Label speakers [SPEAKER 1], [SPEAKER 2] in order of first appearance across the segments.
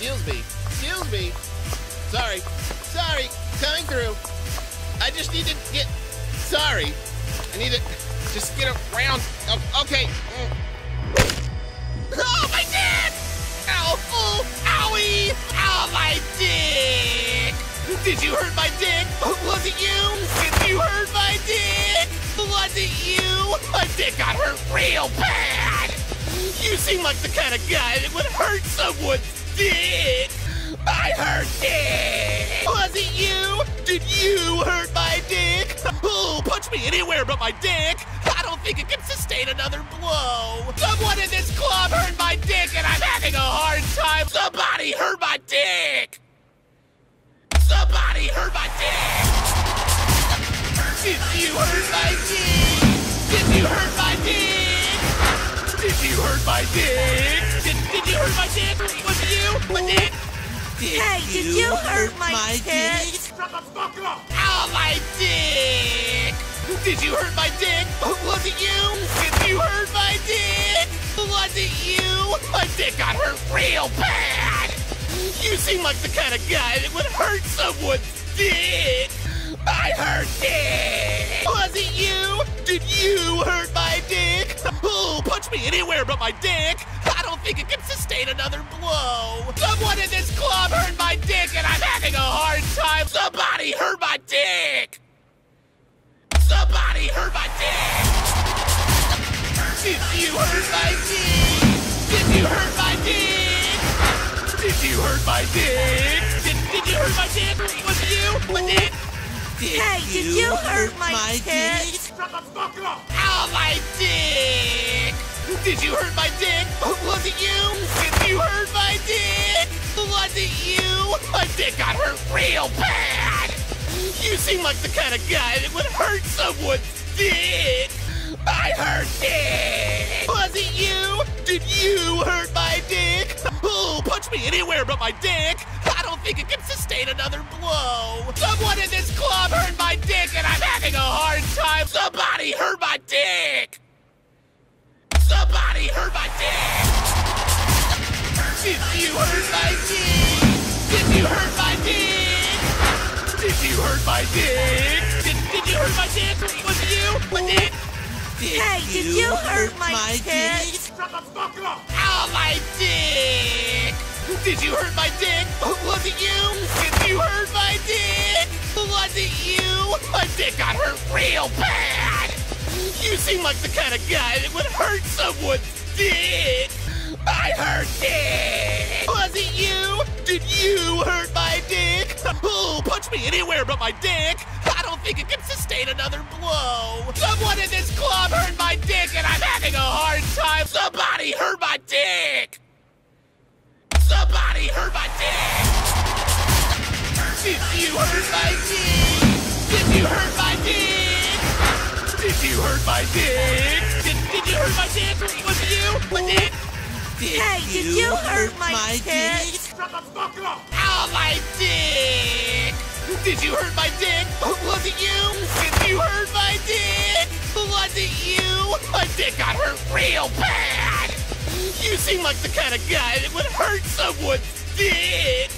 [SPEAKER 1] Excuse me. Excuse me. Sorry. Sorry. Coming through. I just need to get... Sorry. I need to just get around. Oh, okay. Oh, my dick! Ow! Oh, owie! Ow, my dick! Did you hurt my dick? Was it you? Did you hurt my dick? Was it you? My dick got hurt real bad! You seem like the kind of guy that would hurt someone's dick! I hurt dick! Was it you? Did you hurt my dick? Oh, punch me anywhere but my dick! I don't think it can sustain another blow! Someone in this club hurt my dick and I'm having a hard time! Somebody hurt my dick! Somebody hurt my dick! Did you hurt my dick? Did you hurt my dick? Did you hurt my dick? Did you hurt my dick? Was it you? My dick?
[SPEAKER 2] Did you hurt my dick?
[SPEAKER 1] Shut the fuck up! Ow, my dick! Did you hurt my dick? Was it you? Did you hurt my dick? Was it you? My dick got hurt real bad! You seem like the kind of guy that would hurt someone's dick! I hurt dick! Was it you? Did you hurt my dick? Oh, punch me anywhere but my dick! I don't think it can sustain another blow! Someone in this club hurt my dick and I'm having a hard time! Somebody hurt my dick! Somebody hurt my dick! Did you hurt my dick? Did you hurt my dick? Did you hurt my dick? Did you hurt my dick? Was it you? My dick?
[SPEAKER 2] Did you hurt my dick?
[SPEAKER 1] Shut the fuck up! Ow, my dick! Did you hurt my dick? Was it you? Did you hurt my dick? Was it you? My dick got hurt real bad! You seem like the kind of guy that would hurt someone's dick! I hurt dick! Was it you? Did you hurt my dick? Oh, punch me anywhere but my dick! I don't think it can sustain another blow! Someone in this club hurt my dick and I'm having a hard time! Somebody hurt my dick! Somebody hurt my dick! Did you hurt my dick? Did you hurt my dick? Did you hurt my dick? Did you hurt my dick? Was it you? My dick?
[SPEAKER 2] Did you hurt my dick?
[SPEAKER 1] Shut the fuck up! Ow, my dick! Did you hurt my dick? Was it you? Did you hurt my dick? Was it you? My dick got hurt real bad! You seem like the kind of guy that would hurt someone's dick! I hurt dick! Was it you? Did you hurt my dick? Oh, punch me anywhere but my dick! I don't think it can sustain another blow! Someone in this club hurt my dick and I'm having a hard time! Somebody hurt my dick! Somebody hurt my dick! Did you hurt my dick? Did you hurt my dick? Did you hurt my dick? Did you hurt my dick? Was it you? My dick?
[SPEAKER 2] Did you hurt my dick?
[SPEAKER 1] Shut the fuck up! Ow, my dick! Did you hurt my dick? Was it you? Did you hurt my dick? Was it you? My dick got hurt real bad! You seem like the kind of guy that would hurt someone's dick!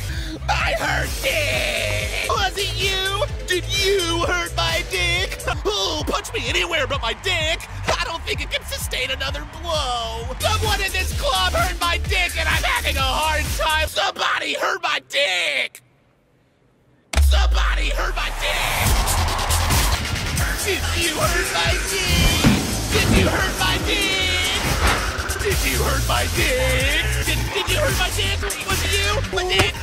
[SPEAKER 1] I hurt dick! Was it you? Did you hurt my dick? Oh, punch me anywhere but my dick! I don't think it can sustain another blow! Someone in this club hurt my dick and I'm having a hard time! Somebody hurt my dick! Somebody hurt my dick! Did you hurt my dick? Did you hurt my dick? Did you hurt my dick? Did you hurt my dick? Was it you? My dick?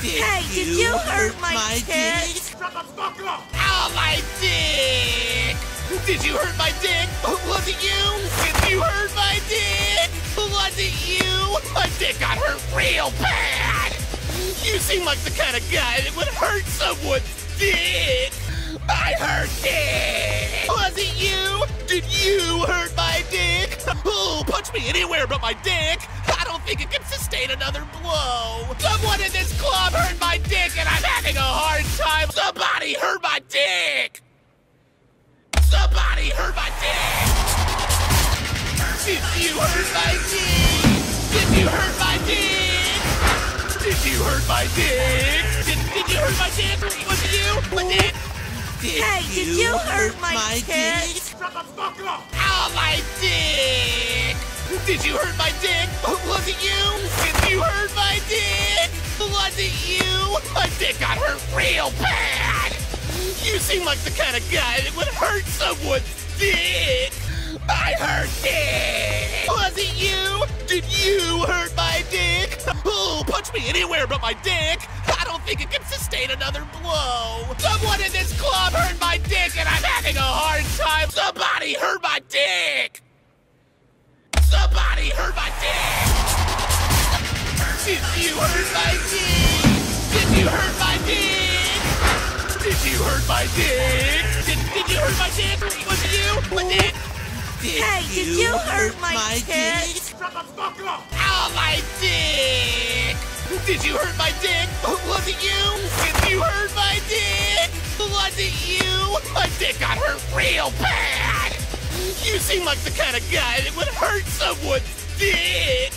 [SPEAKER 2] Did you hurt my dick?
[SPEAKER 1] Shut the fuck up! Ow, my dick! Did you hurt my dick? Was it you? Did you hurt my dick? Was it you? My dick got hurt real bad! You seem like the kind of guy that would hurt someone's dick! I hurt dick! Was it you? Did you hurt my dick? Oh, punch me anywhere but my dick! I don't think it can sustain another blow! Someone in this club hurt my dick and I'm having a hard time! Somebody hurt my dick! Somebody hurt my dick! Did you hurt my dick? Did you hurt my dick? Did hurt my dick? Did you hurt my dick? Was it you? My dick?
[SPEAKER 2] Hey, did you hurt my dick?
[SPEAKER 1] Shut the fuck up! Ow, my dick! Did you hurt my dick? Was it you? Did you hurt my dick? Was it you? My dick got hurt real bad! You seem like the kind of guy that would hurt someone's dick! I hurt dick! Was it you? Did you hurt my dick? Oh, punch me anywhere but my dick! I don't think it can sustain another blow! Someone in this club hurt my dick and I'm having a hard time! Somebody hurt my dick! Somebody hurt my dick! Did you hurt my dick? Did you hurt my dick? Did you hurt my dick? Did you hurt my dick? Was it you? My dick?
[SPEAKER 2] Hey, did you hurt my dick?
[SPEAKER 1] Shut the fuck up! Ow, my dick! Did you hurt my dick? Was it you? Did you hurt my dick? Was it you? My dick got hurt real bad! You seem like the kind of guy that would hurt someone's dick!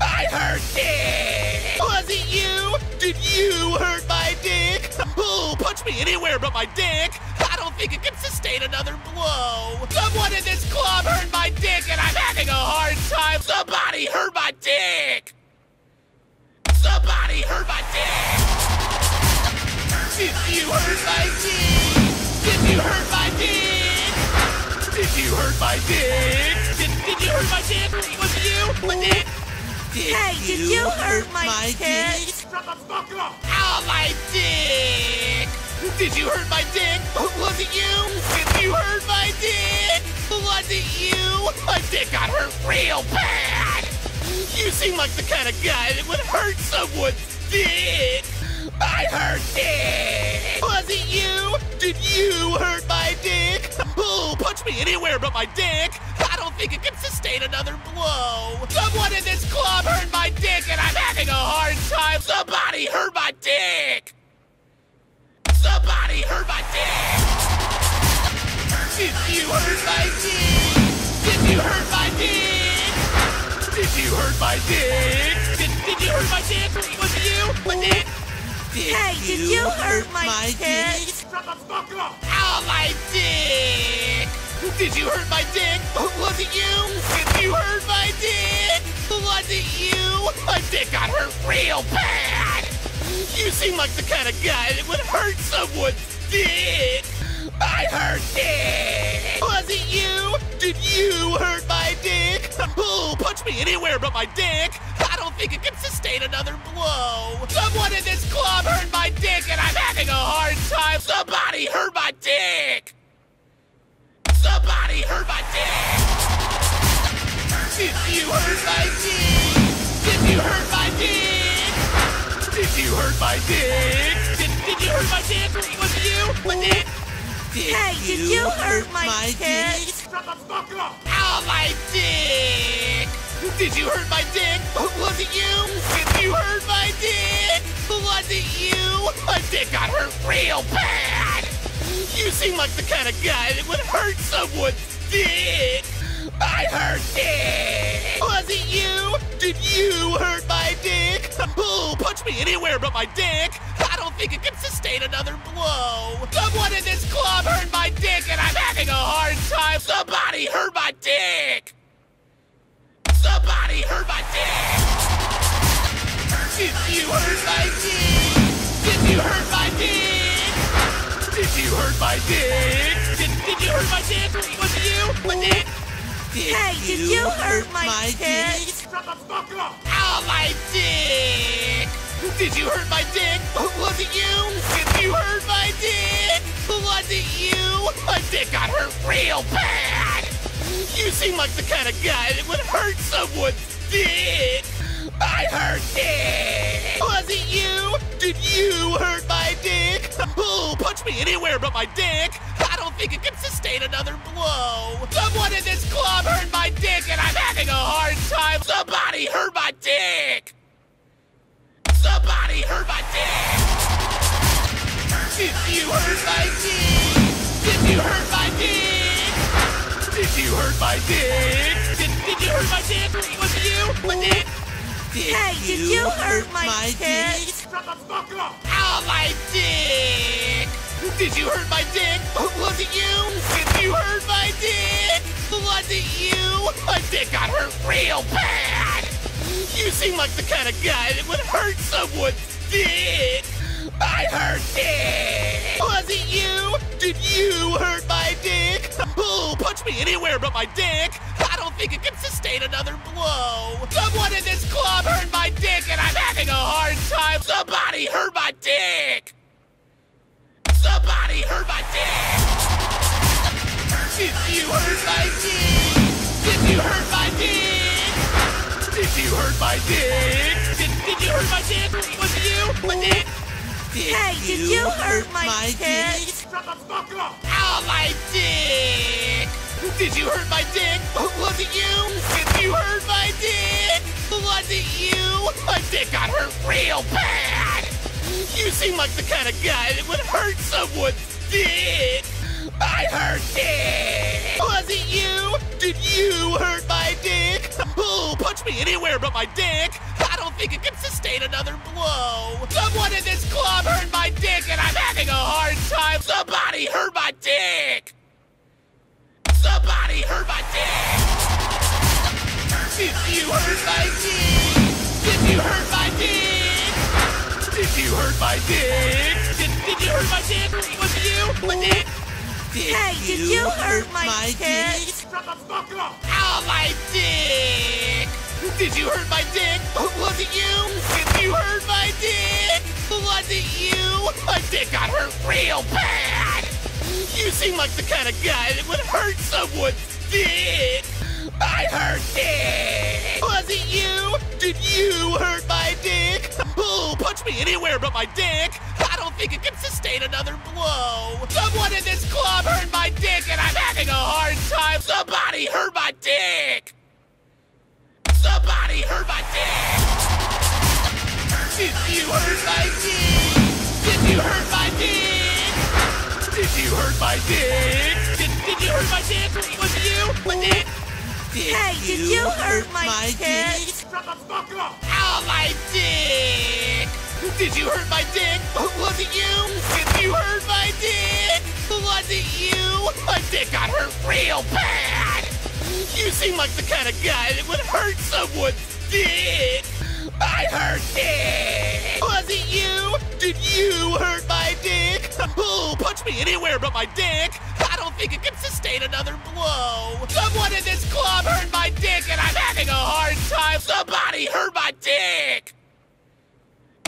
[SPEAKER 1] I hurt dick! Was it you? Did you hurt my dick? Oh, punch me anywhere but my dick! I don't think it can sustain another blow! Someone in this club hurt my dick and I'm having a hard time! Somebody hurt my dick! Somebody hurt my dick! Did you hurt my dick? Did you hurt my dick? Did you hurt my dick? Did you hurt my dick? Was it you? My dick?
[SPEAKER 2] Hey, did you hurt my dick?
[SPEAKER 1] Shut the fuck up! Ow, my dick! Did you hurt my dick? Was it you? Did you hurt my dick? Was it you? My dick got hurt real bad! You seem like the kind of guy that would hurt someone's dick! I hurt dick! Was it you? Did you hurt my dick? Oh, punch me anywhere but my dick! I don't think it can sustain another blow! Someone in this club hurt my dick and I'm having a hard time! Somebody hurt my dick! Somebody hurt my dick! Did you hurt my dick? Did you hurt my dick? Did you hurt my dick? Did you hurt my dick? Was it you? My dick?
[SPEAKER 2] Hey, did you hurt my dick?
[SPEAKER 1] Shut the fuck up! Ow, my dick! Did you hurt my dick? Was it you? Did you hurt my dick? Was it you? My dick got hurt real bad! You seem like the kind of guy that would hurt someone's dick! I hurt dick! Was it you? Did you hurt my dick? Oh, punch me anywhere but my dick! I don't think it can sustain another blow! Someone in this club hurt my dick and I'm having a hard time! Somebody hurt my dick! Somebody hurt my dick! Did you hurt my dick? Did you hurt my dick? Did you hurt my dick? Did you hurt my dick? Was it you? My dick?
[SPEAKER 2] Hey, did you hurt my dick?
[SPEAKER 1] Shut the fuck up! Ow, my dick! Did you hurt my dick? Was it you? Did you hurt my dick? Was it you? My dick got hurt real bad! You seem like the kind of guy that would hurt someone's dick! I hurt dick! Was it you? Did you hurt my dick? Oh, punch me anywhere but my dick! I don't think it can sustain another blow! Someone in this club hurt my dick and I'm having a hard time! Somebody hurt my dick! Somebody hurt my dick! Did you hurt my dick? Did you hurt my dick? Did you hurt my dick? Did you hurt my dick? Was it you? My dick?
[SPEAKER 2] Hey, did you hurt my dick?
[SPEAKER 1] Shut the fuck up! Ow, my dick! Did you hurt my dick? Was it you? Did you hurt my dick? Was it you? My dick got hurt real bad! You seem like the kind of guy that would hurt someone's dick! I hurt dick! Was it you? Did you hurt my dick? Oh, punch me anywhere but my dick! I don't think it can sustain another blow! Someone in this club hurt my dick and I'm having a hard time! Somebody hurt my dick! Somebody hurt my dick! Did you hurt my dick? Did you hurt my dick? Did you hurt my dick? Did you hurt my dick? Was it you? My dick?
[SPEAKER 2] Hey, did you hurt my dick?
[SPEAKER 1] Shut Shut the fuck up! Ow, my dick! Did you hurt my dick? Was it you? Did you hurt my dick? Was it you? My dick got hurt real bad! You seem like the kind of guy that would hurt someone's dick! I hurt dick! Was it you? Did you hurt my dick? Oh, punch me anywhere but my dick! I don't think it can sustain another blow! Someone in this club hurt my dick and I'm having a hard time! Somebody hurt my dick! Somebody hurt my dick! Did you hurt my dick? Did you hurt my dick? Did you hurt my dick? Did you hurt my dick? Was it you? My dick?
[SPEAKER 2] Did you hurt my dick?
[SPEAKER 1] Shut the fuck up! Ow, my dick! Did you hurt my dick? Was it you? Did you hurt my dick? Was it you? My dick got hurt real bad! You seem like the kind of guy that would hurt someone's dick! I hurt dick! Was it you? Did you hurt my dick? Oh, punch me anywhere but my dick! I don't think it can sustain another blow! Someone in this club hurt my dick and I'm having a hard time! Somebody hurt my dick! Somebody hurt my dick! Did you hurt my dick? Did you hurt my dick? Did you hurt my dick? Did you hurt my dick? Was it you? My dick?
[SPEAKER 2] Did you hurt my dick?
[SPEAKER 1] Shut the fuck up! Ow, my dick! Did you hurt my dick? Was it you? Did you hurt my dick? Was it you? My dick got hurt real bad! You seem like the kind of guy that would hurt someone's dick! I hurt dick! Was it you? Did you hurt my dick? Oh, punch me anywhere but my dick! I don't think it can sustain another blow! Someone in this club hurt my dick and I'm having a hard time! Somebody hurt my dick! Somebody hurt my dick! Did you hurt my dick? Did you hurt my dick? Did you hurt my dick? Did you hurt my dick? Was it you? My dick?
[SPEAKER 2] Did you hurt my dick?
[SPEAKER 1] Shut the fuck up! Ow, my dick! Did you hurt my dick? Was it you? Did you hurt my dick? Was it you? My dick got hurt real bad! You seem like the kind of guy that would hurt someone's dick! I hurt dick! Was it you? Did you hurt my dick? Oh, punch me anywhere but my dick! I don't think it can sustain another blow! Someone in this club hurt my dick and I'm having a hard time! Somebody hurt my dick!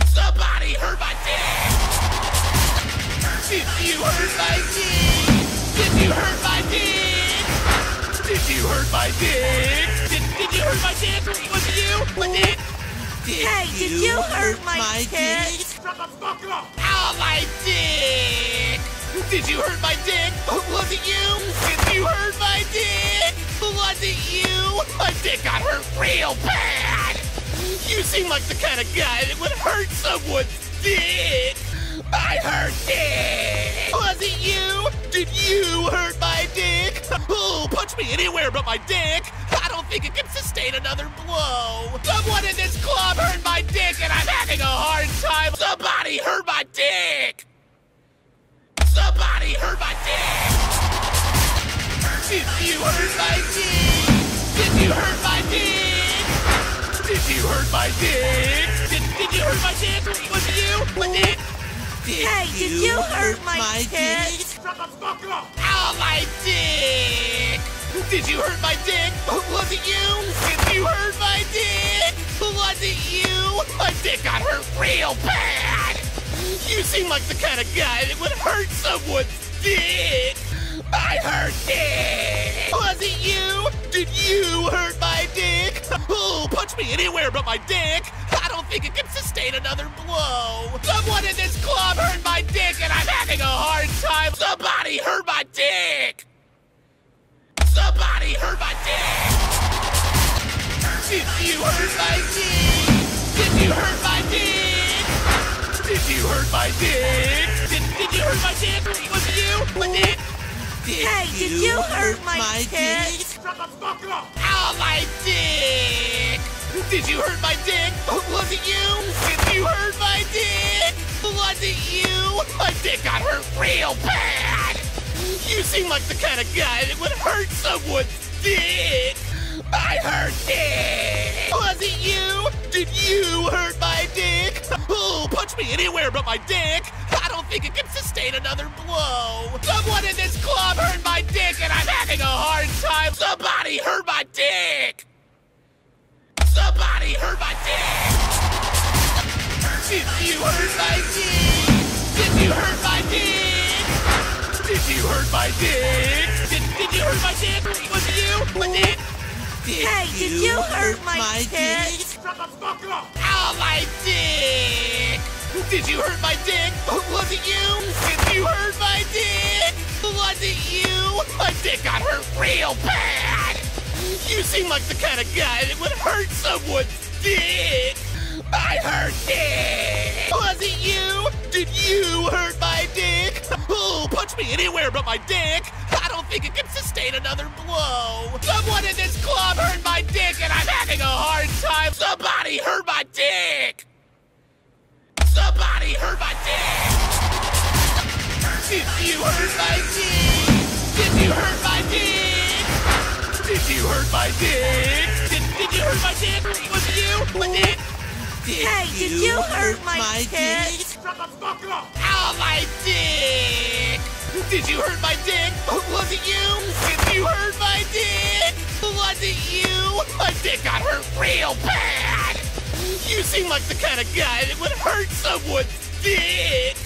[SPEAKER 1] Somebody hurt my dick! Did you hurt my dick? Did you hurt my dick? Did you hurt my dick? Did you hurt my dick? Was it you? My dick?
[SPEAKER 2] Did you hurt my dick?
[SPEAKER 1] Shut the fuck up! Ow, my dick! Did you hurt my dick? Was it you? Did you hurt my dick? Was it you? My dick got hurt real bad! You seem like the kind of guy that would hurt someone's dick! I hurt dick! Was it you? Did you hurt my dick? Oh, punch me anywhere but my dick! I don't think it can sustain another blow! Someone in this club hurt my dick and I'm having a hard time! Somebody hurt my dick! Somebody hurt my dick! Did you hurt my dick? Did you hurt my dick? Did you hurt my dick? Did you hurt my dick? Was it you? My dick?
[SPEAKER 2] Did you hurt my dick?
[SPEAKER 1] Shut the fuck up! Ow, my dick! Did you hurt my dick? Was it you? Did you hurt my dick? Was it you? My dick got hurt real bad! You seem like the kind of guy that would hurt someone's dick! I hurt dick! Was it you? Did you hurt my dick? Oh, punch me anywhere but my dick! I don't think it can sustain another blow! Someone in this club hurt my dick and I'm having a hard time! Somebody hurt my dick! Somebody hurt my dick! Did you hurt my dick? Did you hurt my dick? Did you hurt my dick? Did you hurt my dick? Was it you? My dick?
[SPEAKER 2] Did you hurt my dick?
[SPEAKER 1] Shut the fuck up! Ow, my dick! Did you hurt my dick? Was it you? Did you hurt my dick? Was it you? My dick got hurt real bad. You seem like the kind of guy that would hurt someone's dick. I hurt dick. Was it you? Did you hurt my dick? Oh, punch me anywhere but my dick. I don't think it can sustain another blow. Someone in this club hurt my dick and I'm having a hard time. Somebody hurt my dick. Somebody hurt my dick. Did you hurt my dick? Did you hurt my dick? Did you hurt my dick? Did you hurt my dick? Was it you? My dick?
[SPEAKER 2] Did you hurt my dick?
[SPEAKER 1] Shut the fuck up! Ow, my dick! Did you hurt my dick? Was it you? Did you hurt my dick? Was it you? My dick got hurt real bad! You seem like the kind of guy that would hurt someone's dick! I hurt dick! Was it you? Did you hurt my dick? Oh, punch me anywhere but my dick! I don't think it can sustain another blow! Someone in this club hurt my dick and I'm having a hard time! Somebody hurt my dick! Somebody hurt my dick! Did you hurt my dick? Did you hurt my dick? Did you hurt my dick? Did you hurt my dick? Was it you? My dick?
[SPEAKER 2] Did you hurt my dick?
[SPEAKER 1] Shut the fuck up! Ow, my dick! Did you hurt my dick? Was it you? Did you hurt my dick? Was it you? My dick got hurt real bad! You seem like the kind of guy that would hurt someone's dick!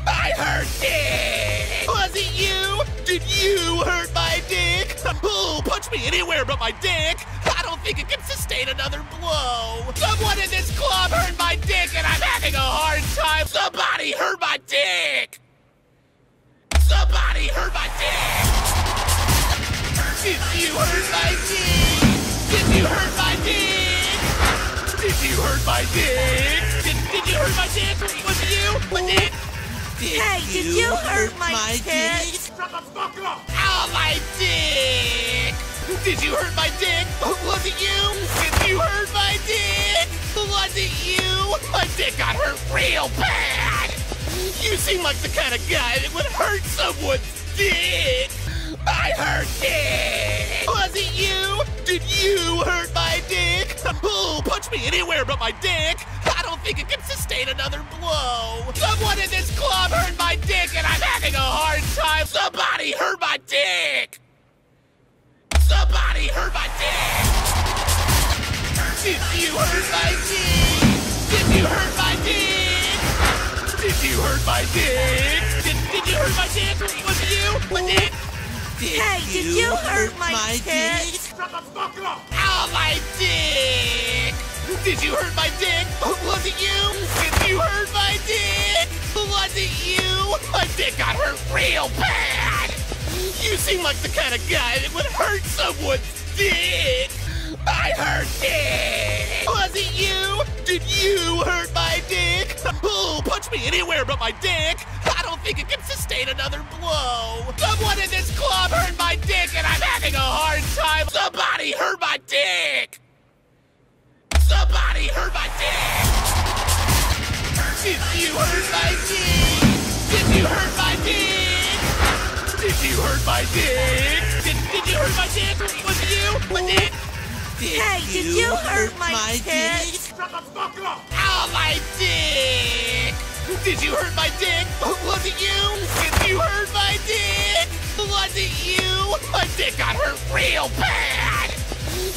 [SPEAKER 1] I hurt dick! Was it you? Did you hurt my dick? Oh, punch me anywhere but my dick! I don't think it can sustain another blow! Someone in this club hurt my dick and I'm having a hard time! Somebody hurt my dick! Somebody hurt my dick! Did you hurt my dick? Did you hurt my dick? Did you hurt my dick? Did you hurt my dick? Was it you? My dick?
[SPEAKER 2] Did you hurt my dick?
[SPEAKER 1] Shut the fuck up! Ow, my dick! Did you hurt my dick? Was it you? Did you hurt my dick? Was it you? My dick got hurt real bad! You seem like the kind of guy that would hurt someone's dick! I hurt dick! Was it you? Did you hurt my dick? Oh, punch me anywhere but my dick! I don't think it can sustain another blow! Someone in this club hurt my dick and I'm having a hard time! Somebody hurt my dick! Somebody hurt my dick! Did you hurt my dick? Did you hurt my dick? Did you hurt my dick? Did you hurt my dick? Was it you? My dick?
[SPEAKER 2] Did you hurt my dick?
[SPEAKER 1] Shut the fuck up! Ow, my dick! Did you hurt my dick? Was it you? Did you hurt my dick? Was it you? My dick got hurt real bad! You seem like the kind of guy that would hurt someone's dick! I hurt dick! Was it you? Did you hurt my dick? Oh, punch me anywhere but my dick! I don't think it can sustain another blow! Someone in this club hurt my dick and I'm having a hard time! Somebody hurt my dick! Somebody hurt my dick! Did you hurt my dick? Did you hurt my dick? Did you hurt my dick? Did you hurt my dick? Was it you? My dick?
[SPEAKER 2] Did you hurt my dick?
[SPEAKER 1] Shut the fuck up! Ow, my dick! Did you hurt my dick? Was it you? Did you hurt my dick? Was it you? My dick got hurt real bad!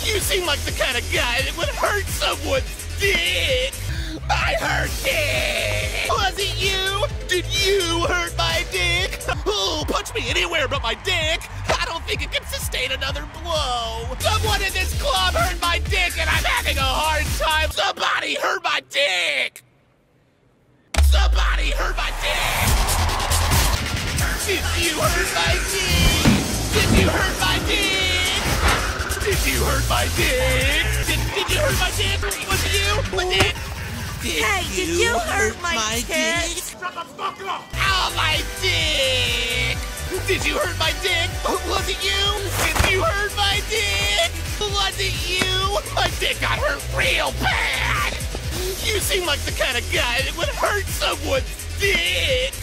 [SPEAKER 1] You seem like the kind of guy that would hurt someone's dick! I hurt dick! Was it you? Did you hurt my dick? Oh, punch me anywhere but my dick! I don't think it can sustain another blow! Someone in this club hurt my dick and I'm having a hard time! Somebody hurt my dick! Somebody hurt my dick! Did you hurt my dick? Did you hurt my dick? Did you hurt my dick? Did you hurt my dick? Was it you? My dick?
[SPEAKER 2] Did you hurt my dick?
[SPEAKER 1] Shut the fuck up! Ow, my dick! Did you hurt my dick? Was it you? Did you hurt my dick? Was it you? My dick got hurt real bad! You seem like the kind of guy that would hurt someone's dick!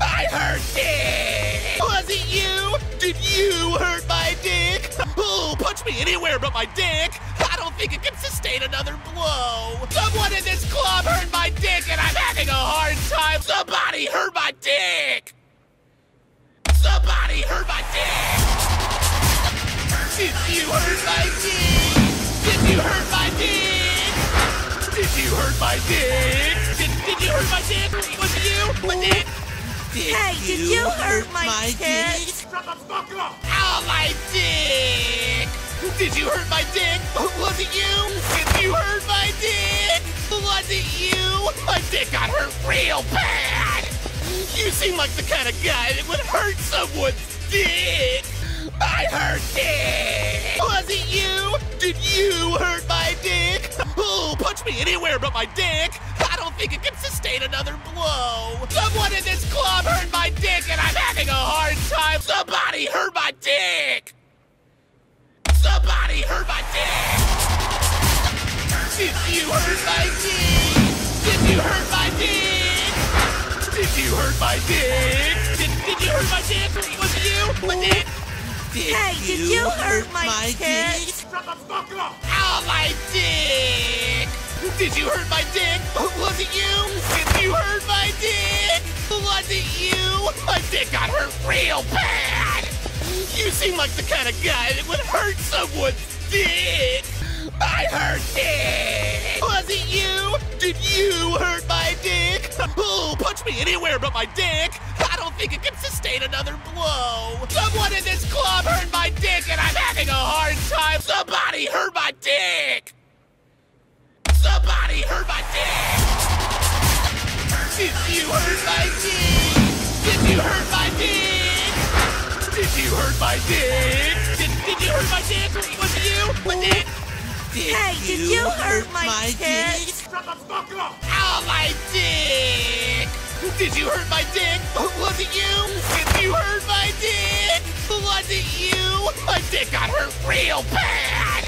[SPEAKER 1] I hurt dick! Was it you? Did you hurt my dick? Oh, punch me anywhere but my dick! I don't think it can sustain another blow! Someone in this club hurt my dick and I'm having a hard time! Somebody hurt my dick! Somebody hurt my dick! Did you hurt my dick? Did you hurt my dick? Did you hurt my dick? Did you hurt my dick? Was it you? My dick?
[SPEAKER 2] Did you hurt my dick?
[SPEAKER 1] Shut the fuck up! Ow, my dick! Did you hurt my dick? Was it you? Did you hurt my dick? Was it you? My dick got hurt real bad! You seem like the kind of guy that would hurt someone's dick! I hurt dick! Was it you? Did you hurt my dick? Oh, punch me anywhere but my dick! I don't think it can sustain another blow! Someone in this club hurt my dick and I'm having a hard time! Somebody hurt my dick! Somebody hurt my dick! Did you hurt my dick? Did you hurt my dick? Did you hurt my dick? Did you hurt my dick? Was it you? My dick?
[SPEAKER 2] Did you hurt my dick?
[SPEAKER 1] Shut the fuck up! Ow, my dick! Did you hurt my dick? Was it you? Did you hurt my dick? Was it you? My dick got hurt real bad! You seem like the kind of guy that would hurt someone's dick! I hurt dick! Was it you? Did you hurt my dick? Oh, punch me anywhere but my dick! I don't think it can sustain another blow! Someone in this club hurt my dick and I'm having a hard time! Somebody hurt my dick! Somebody hurt my dick! Did you hurt my dick? Did you hurt my dick? Did you hurt my dick? Did you hurt my dick? Was it you? My dick?
[SPEAKER 2] Did you hurt my dick?
[SPEAKER 1] Shut the fuck up! Ow, my dick! Did you hurt my dick? Was it you? Did you hurt my dick? Was it you? My dick got hurt real bad!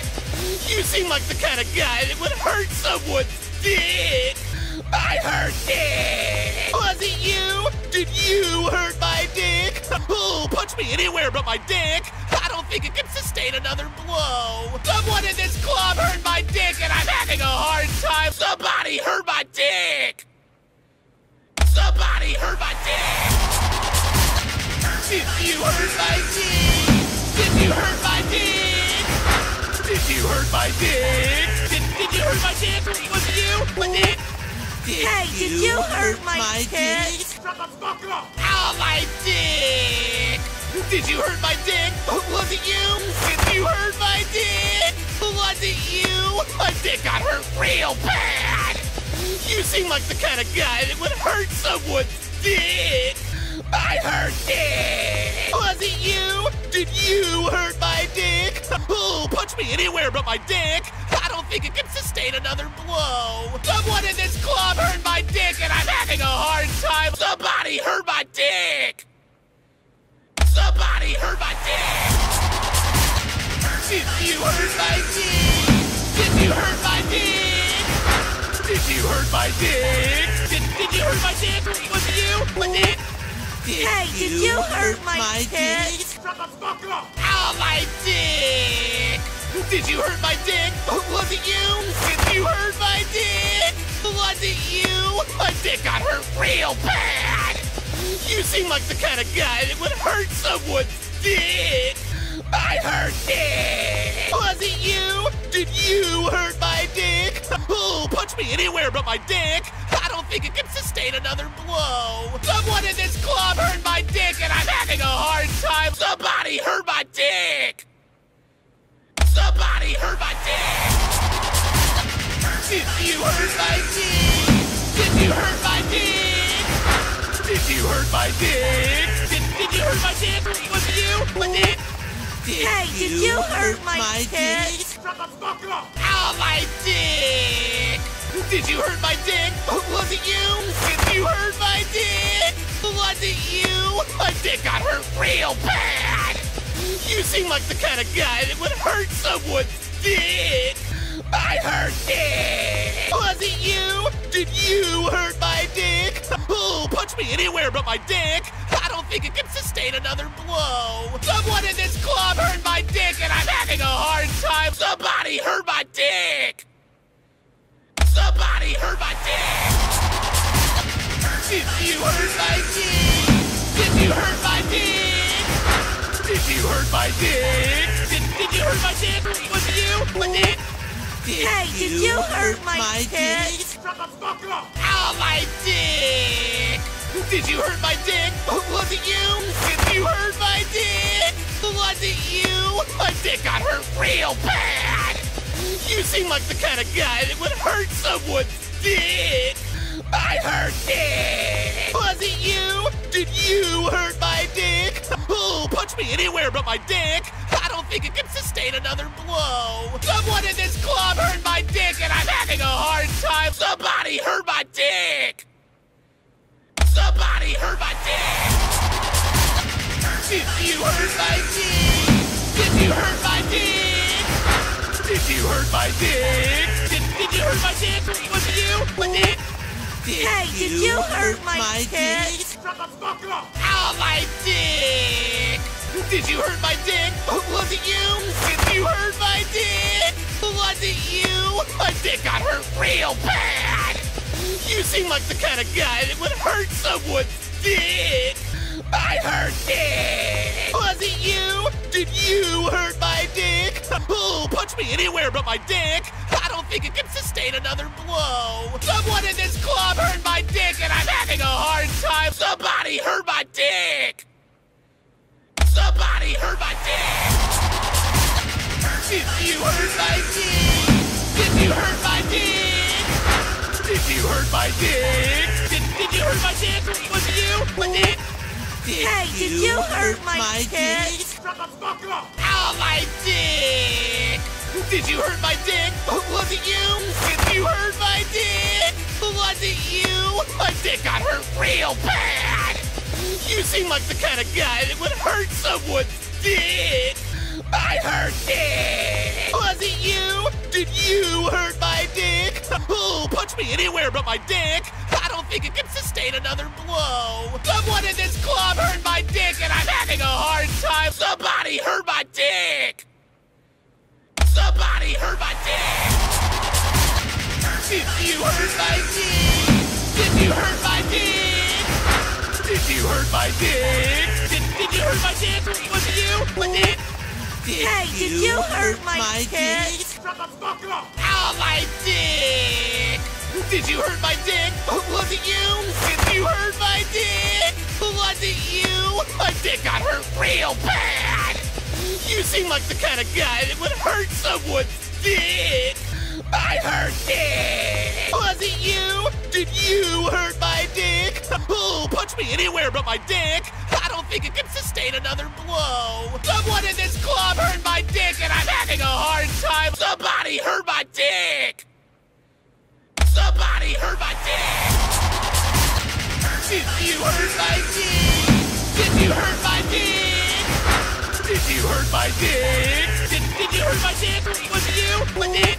[SPEAKER 1] You seem like the kind of guy that would hurt someone's dick! I hurt dick! Was it you? Did you hurt my dick? Oh, punch me anywhere but my dick! I don't think it can sustain another blow! Someone in this club hurt my dick and I'm having a hard time! Somebody hurt my dick! Somebody hurt my dick! Did you hurt my dick? Did you hurt my dick? Did you hurt my dick? Did you hurt my dick? Was it you? My dick?
[SPEAKER 2] Did you hurt my dick?
[SPEAKER 1] Shut the fuck up! Ow, my dick! Did you hurt my dick? Was it you? Did you hurt my dick? Was it you? My dick got hurt real bad! You seem like the kind of guy that would hurt someone's dick! I hurt dick! Was it you? Did you hurt my dick? Oh, punch me anywhere but my dick! I don't think it can sustain another blow! Someone in this club hurt my dick and I'm having a hard time! Somebody hurt my dick! Somebody hurt my dick! Did you hurt my dick? Did you hurt my dick? Did you hurt my dick? Did you hurt my dick? Was it you? My dick?
[SPEAKER 2] Did you hurt my dick?
[SPEAKER 1] Shut the fuck up! Ow, my dick! Did you hurt my dick? Was it you? Did you hurt my dick? Was it you? My dick got hurt real bad! You seem like the kind of guy that would hurt someone's dick! I hurt dick! Was it you? Did you hurt my dick? Oh, punch me anywhere but my dick! I don't think it can sustain another blow! Someone in this club hurt my dick and I'm having a hard time! Somebody hurt my dick! Somebody hurt my dick! Did you hurt my dick? Did you hurt my dick? Did you hurt my dick? Did you hurt my dick? Was it you? My dick?
[SPEAKER 2] Did you hurt my dick?
[SPEAKER 1] Shut the fuck up! Ow, my dick! Did you hurt my dick? Was it you? Did you hurt my dick? Was it you? My dick got hurt real bad! You seem like the kind of guy that would hurt someone's dick! I hurt dick! Was it you? Did you hurt my dick? Oh, punch me anywhere but my dick! I don't think it can sustain another blow! Someone in this club hurt my dick and I'm having a hard time! Somebody hurt my dick! Somebody hurt my dick! Did you hurt my dick? Did you hurt my dick? Did you hurt my dick? Did you hurt my dick? Was it you? My dick?
[SPEAKER 2] Did you hurt my dick?
[SPEAKER 1] Shut the fuck up! Ow, my dick! Did you hurt my dick? Was it you? Did you hurt my dick? Was it you? My dick got hurt real bad! You seem like the kind of guy that would hurt someone's dick! I hurt dick! Was it you? Did you hurt my dick? Oh, punch me anywhere but my dick! I don't think it can sustain another blow! Someone in this club hurt my dick and I'm having a hard time! Somebody hurt my dick! Somebody hurt my dick! Did you hurt my dick? Did you hurt my dick? Did you hurt my dick? Did you hurt my dick? Was it you? My dick?
[SPEAKER 2] Did you hurt my dick?
[SPEAKER 1] Shut the fuck up! Ow, my dick! Did you hurt my dick? Was it you? Did you hurt my dick? Was it you? My dick got hurt real bad! You seem like the kind of guy that would hurt someone's dick! I hurt dick! Was it you? Did you hurt my dick? Oh, punch me anywhere but my dick! I don't think it can sustain another blow! Someone in this club hurt my dick and I'm having a hard time! Somebody hurt my dick! Somebody hurt my dick! Did you hurt my dick? Did you hurt my dick? Did you hurt my dick? Did you hurt my dick? Was it you? My dick?
[SPEAKER 2] Did you hurt my dick?
[SPEAKER 1] Shut the fuck up! Ow, my dick! Did you hurt my dick? Was it you? Did you hurt my dick? Was it you? My dick got hurt real bad! You seem like the kind of guy that would hurt someone's dick! I hurt dick! Was it you? Did you hurt my dick? Oh, punch me anywhere but my dick! I don't think it can sustain another blow! Someone in this club hurt my dick and I'm having a hard time! Somebody hurt my dick! Somebody hurt my dick! Did you hurt my dick? Did you hurt my dick? Did you hurt my dick? Did you hurt my dick? Was it you? My dick?
[SPEAKER 2] Did you hurt my dick?
[SPEAKER 1] Shut the fuck up! Ow, my dick! Did you hurt my dick? Was it you? Did you hurt my dick? Was it you? My dick got hurt real bad! You seem like the kind of guy that would hurt someone's dick! I hurt dick! Was it you? Did you hurt my dick? Oh, punch me anywhere but my dick! I don't think it can sustain another blow! Someone in this club hurt my dick and I'm having a hard time! Somebody hurt my dick! Somebody hurt my dick! Did you hurt my dick? Did you hurt my dick? Did you hurt my dick? Did you hurt my dick? Was it you? My dick?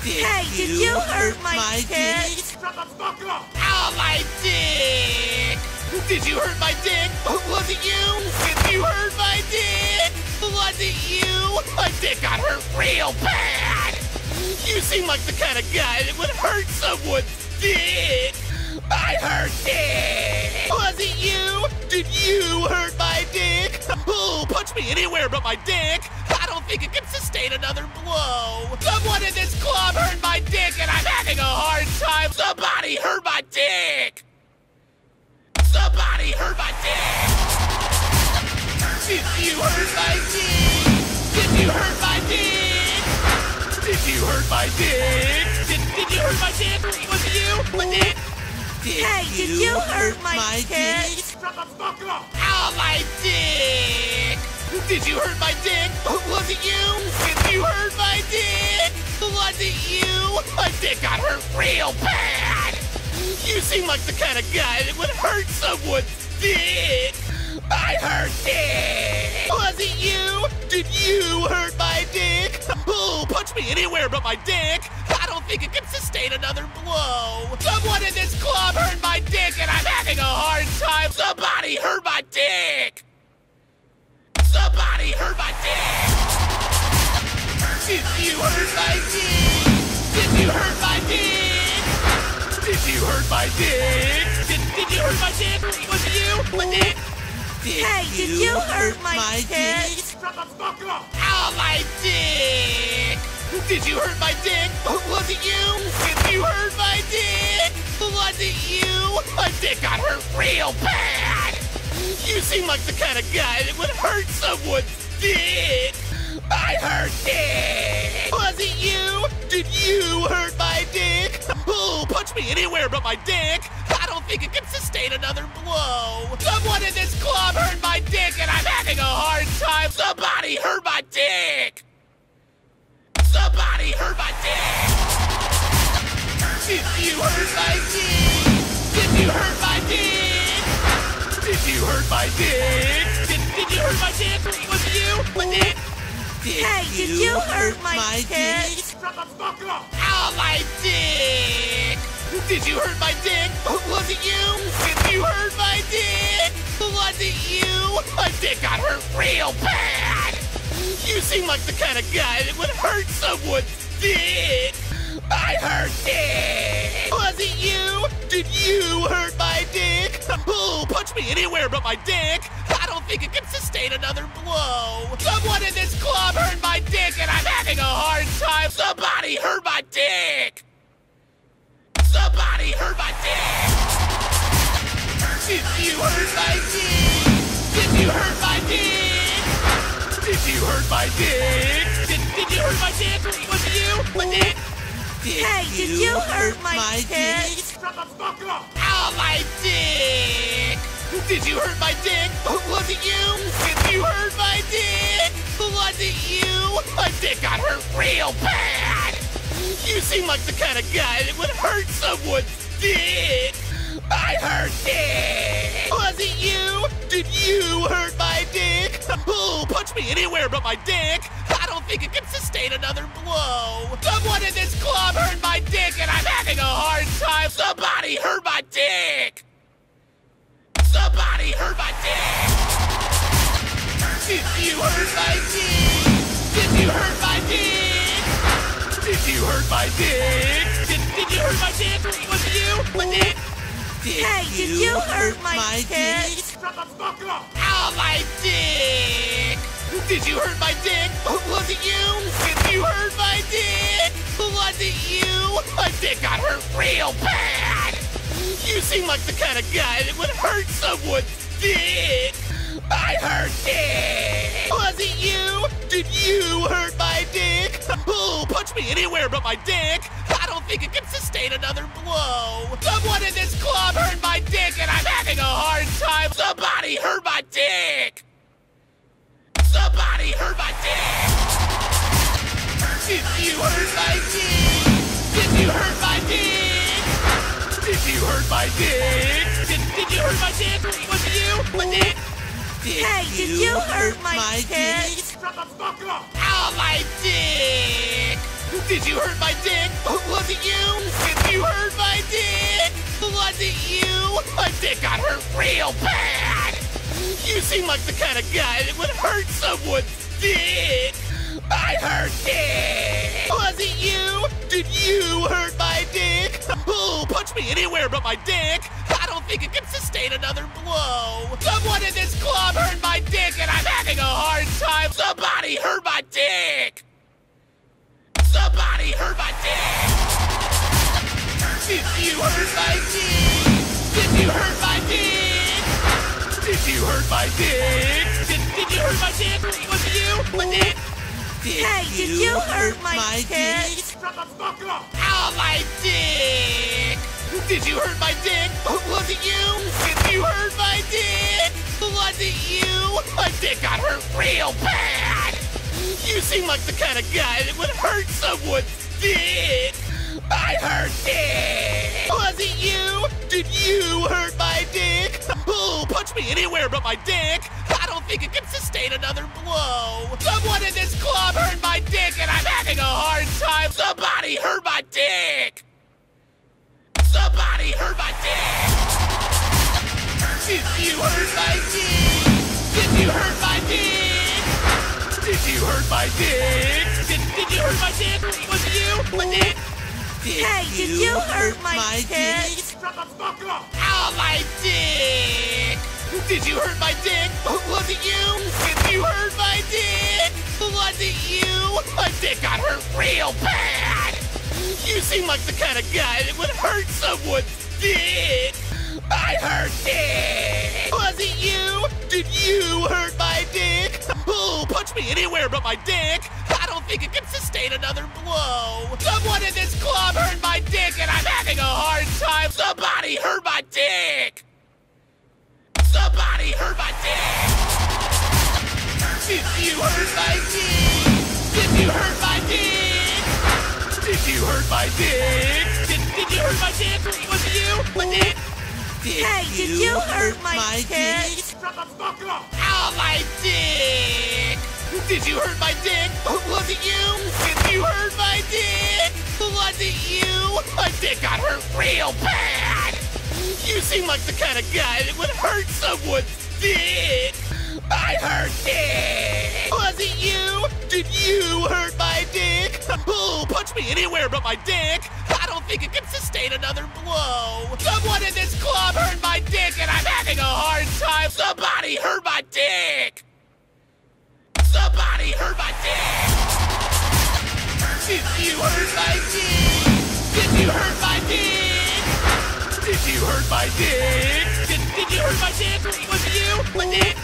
[SPEAKER 2] Did you hurt my dick?
[SPEAKER 1] Shut the fuck up! Ow, my dick! Did you hurt my dick? Was it you? Did you hurt my dick? Was it you? My dick got hurt real bad! You seem like the kind of guy that would hurt someone's dick! I hurt dick! Was it you? Did you hurt my dick? Oh, punch me anywhere but my dick! I don't think it can sustain another blow! Someone in this club hurt my dick and I'm having a hard time! Somebody hurt my dick! Somebody hurt my dick! Did you hurt my dick? Did you hurt my dick? Did you hurt my dick? Did you hurt my dick? Was it you? My dick?
[SPEAKER 2] Did you hurt my dick?
[SPEAKER 1] Shut the fuck up! Ow, my dick! Did you hurt my dick? Was it you? Did you hurt my dick? Was it you? My dick got hurt real bad! You seem like the kind of guy that would hurt someone's dick! I hurt dick! Was it you? Did you hurt my dick? Oh, punch me anywhere but my dick. I don't think it can sustain another blow. Someone in this club hurt my dick and I'm having a hard time. Somebody hurt my dick. Somebody hurt my dick. Did you hurt my dick? Did you hurt my dick? Did you hurt my dick? Did you hurt my dick? Was it you? My dick?
[SPEAKER 2] Did you hurt my dick?
[SPEAKER 1] Shut the fuck up! Ow, my dick! Did you hurt my dick? Was it you? Did you hurt my dick? Was it you? My dick got hurt real bad! You seem like the kind of guy that would hurt someone's dick! I hurt dick! Was it you? Did you hurt my dick? Oh, punch me anywhere but my dick! I don't think it can sustain another blow! Someone in this club hurt my dick and I'm having a hard time! Somebody hurt my dick! Somebody hurt my dick! Did you hurt my dick? Did you hurt my dick? Did you hurt my dick? Did you hurt my dick? Was it you? My dick?
[SPEAKER 2] Did you hurt my dick?
[SPEAKER 1] Shut the fuck up! Ow, my dick! Did you hurt my dick? Was it you? Did you hurt my dick? Was it you? My dick got hurt real bad! You seem like the kind of guy that would hurt someone's dick! I hurt dick! Was it you? Did you hurt my dick? Oh, punch me anywhere but my dick! I don't think it can sustain another blow! Someone in this club hurt my dick and I'm having a hard time! Somebody hurt my dick! Somebody hurt my dick! Did you hurt my dick? Did you hurt my dick? Did you hurt my dick? Did you hurt my dick? Was it you? My dick?
[SPEAKER 2] Did you hurt my dick?
[SPEAKER 1] Shut the fuck up! Ow, my dick! Did you hurt my dick? Was it you? Did you hurt my dick? Was it you? My dick got hurt real bad! You seem like the kind of guy that would hurt someone's dick! I hurt dick! Was it you? Did you hurt my dick? Oh, punch me anywhere but my dick! I don't think it can sustain another blow! Someone in this club hurt my dick and I'm having a hard time! Somebody hurt my dick! Somebody hurt my dick! Did you hurt my dick? Did you hurt my dick? Did you hurt my dick? Did you hurt my dick? Was it you? My dick?
[SPEAKER 2] Did you hurt my dick?
[SPEAKER 1] Shut the fuck up! Ow, my dick! Did you hurt my dick? Was it you? Did you hurt my dick? Was it you? My dick got hurt real bad! You seem like the kind of guy that would hurt someone's dick! I hurt dick! Was it you? Did you hurt my dick? Oh, punch me anywhere but my dick! I don't think it can sustain another blow! Someone in this club hurt my dick and I'm having a hard time! Somebody hurt my dick! Somebody hurt my dick! Did you hurt my dick? Did you hurt my dick? Did you hurt my dick? Did you hurt my dick? Was it you? My dick?
[SPEAKER 2] Did you hurt my dick?
[SPEAKER 1] Shut the fuck up! Ow, my dick! Did you hurt my dick? Was it you? Did you hurt my dick? Was it you? My dick got hurt real bad! You seem like the kind of guy that would hurt someone's dick! I hurt dick! Was it you? Did you hurt my dick? Oh, punch me anywhere but my dick! I don't think it can sustain another blow! Someone in this club hurt my dick and I'm having a hard time! Somebody hurt my dick! Somebody hurt my dick! Did you hurt my dick? Did you hurt my dick? Did you hurt my dick? Did you hurt my dick? Was it you? My dick?
[SPEAKER 2] Did you hurt my dick?
[SPEAKER 1] Shut the fuck up! Ow, my dick! Did you hurt my dick? Was it you? Did you hurt my dick? Was it you? My dick got hurt real bad! You seem like the kind of guy that would hurt someone's dick! I hurt dick! Was it you? Did you hurt my dick? Oh, punch me anywhere but my dick! I don't think it can sustain another blow. Someone in this club hurt my dick and I'm having a hard time. Somebody hurt my dick. Somebody hurt my dick. Did you hurt my dick? Did you hurt my dick? Did you hurt my dick? Did you hurt my dick? Was it you? My dick?
[SPEAKER 2] Did you hurt my dick?
[SPEAKER 1] Shut the fuck up! Ow, my dick! Did you hurt my dick? Was it you? Did you hurt my dick? Was it you? My dick got hurt real bad! You seem like the kind of guy that would hurt someone's dick! I hurt dick! Was it you? Did you hurt my dick? Oh, punch me anywhere but my dick! I don't think it can sustain another blow! Someone in this club hurt my dick and I'm having a hard time! Somebody hurt my dick! Somebody hurt my dick! Did you hurt my dick? Did you hurt my dick? Did you hurt my dick? Did you hurt my dick? Was it you? My dick?
[SPEAKER 2] Did you hurt my dick?
[SPEAKER 1] Shut the fuck up! Ow, my dick! Did you hurt my dick? Was it you? Did you hurt my dick? Was it you? My dick got hurt real bad! You seem like the kind of guy that would hurt someone's dick! I hurt dick! Was it you? Did you hurt my dick? Oh, punch me anywhere but my dick! I don't think it can sustain another blow! Someone in this club hurt my dick and I'm having a hard time! Somebody hurt my dick! Somebody hurt my dick! Did you hurt my dick? Did you hurt my dick? Did you hurt my dick? Did you hurt my dick? Was it you? My dick?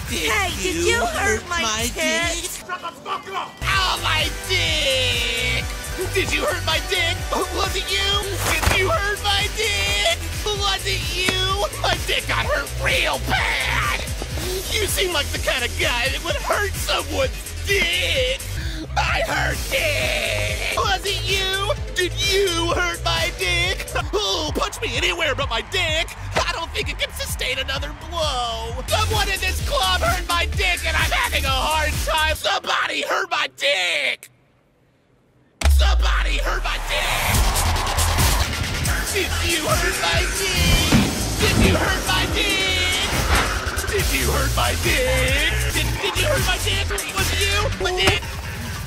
[SPEAKER 2] Did you hurt my dick?
[SPEAKER 1] Shut the fuck up! Ow, my dick! Did you hurt my dick? Was it you? Did you hurt my dick? Was it you? My dick got hurt real bad! You seem like the kind of guy that would hurt someone's dick! I hurt dick! Was it you? Did you hurt my dick? Oh, punch me anywhere but my dick! I don't think it can sustain another blow! Someone in this club hurt my dick and I'm having a hard time! Somebody hurt my dick! Somebody hurt my dick! Did you hurt my dick? Did you hurt my dick? Did you hurt my dick? Did you hurt my dick? Was it you? My dick?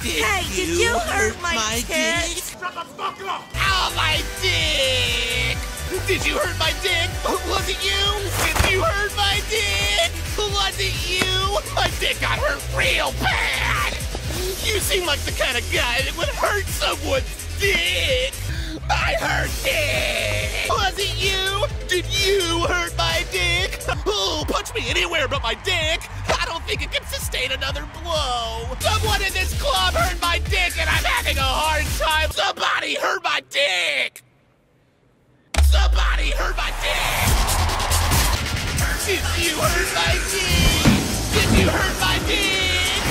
[SPEAKER 2] Did you hurt my dick?
[SPEAKER 1] Shut the fuck up! Ow, my dick! Did you hurt my dick? Was it you? Did you hurt my dick? Was it you? My dick got hurt real bad! You seem like the kind of guy that would hurt someone's dick! I hurt dick! Was it you? Did you hurt my dick? Oh, punch me anywhere but my dick! I don't think it can sustain another blow! Someone in this club hurt my dick and I'm having a hard time! Somebody hurt my dick! Somebody hurt my dick! Did you hurt my dick? Did you hurt my dick?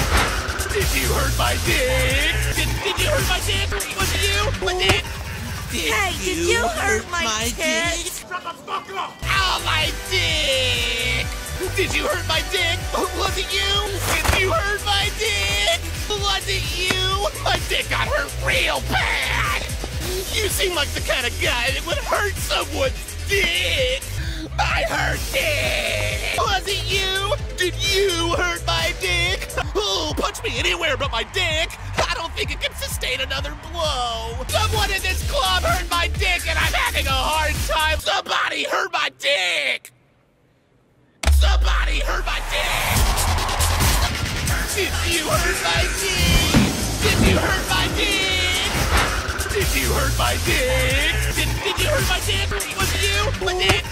[SPEAKER 1] Did you hurt my dick? Did you hurt my dick? Was it you? My dick?
[SPEAKER 2] Did you hurt my dick?
[SPEAKER 1] Shut the fuck up! Ow, my dick! Did you hurt my dick? Was it you? Did you hurt my dick? Was it you? My dick got hurt real bad! You seem like the kind of guy that would hurt someone's dick! I hurt dick! Was it you? Did you hurt my dick? Oh, punch me anywhere but my dick! I don't think it can sustain another blow! Someone in this club hurt my dick and I'm having a hard time! Somebody hurt my dick! Somebody hurt my dick! Did you hurt my dick? Did you hurt my dick? Did you hurt my dick? Did you hurt my dick? Was it you? My dick?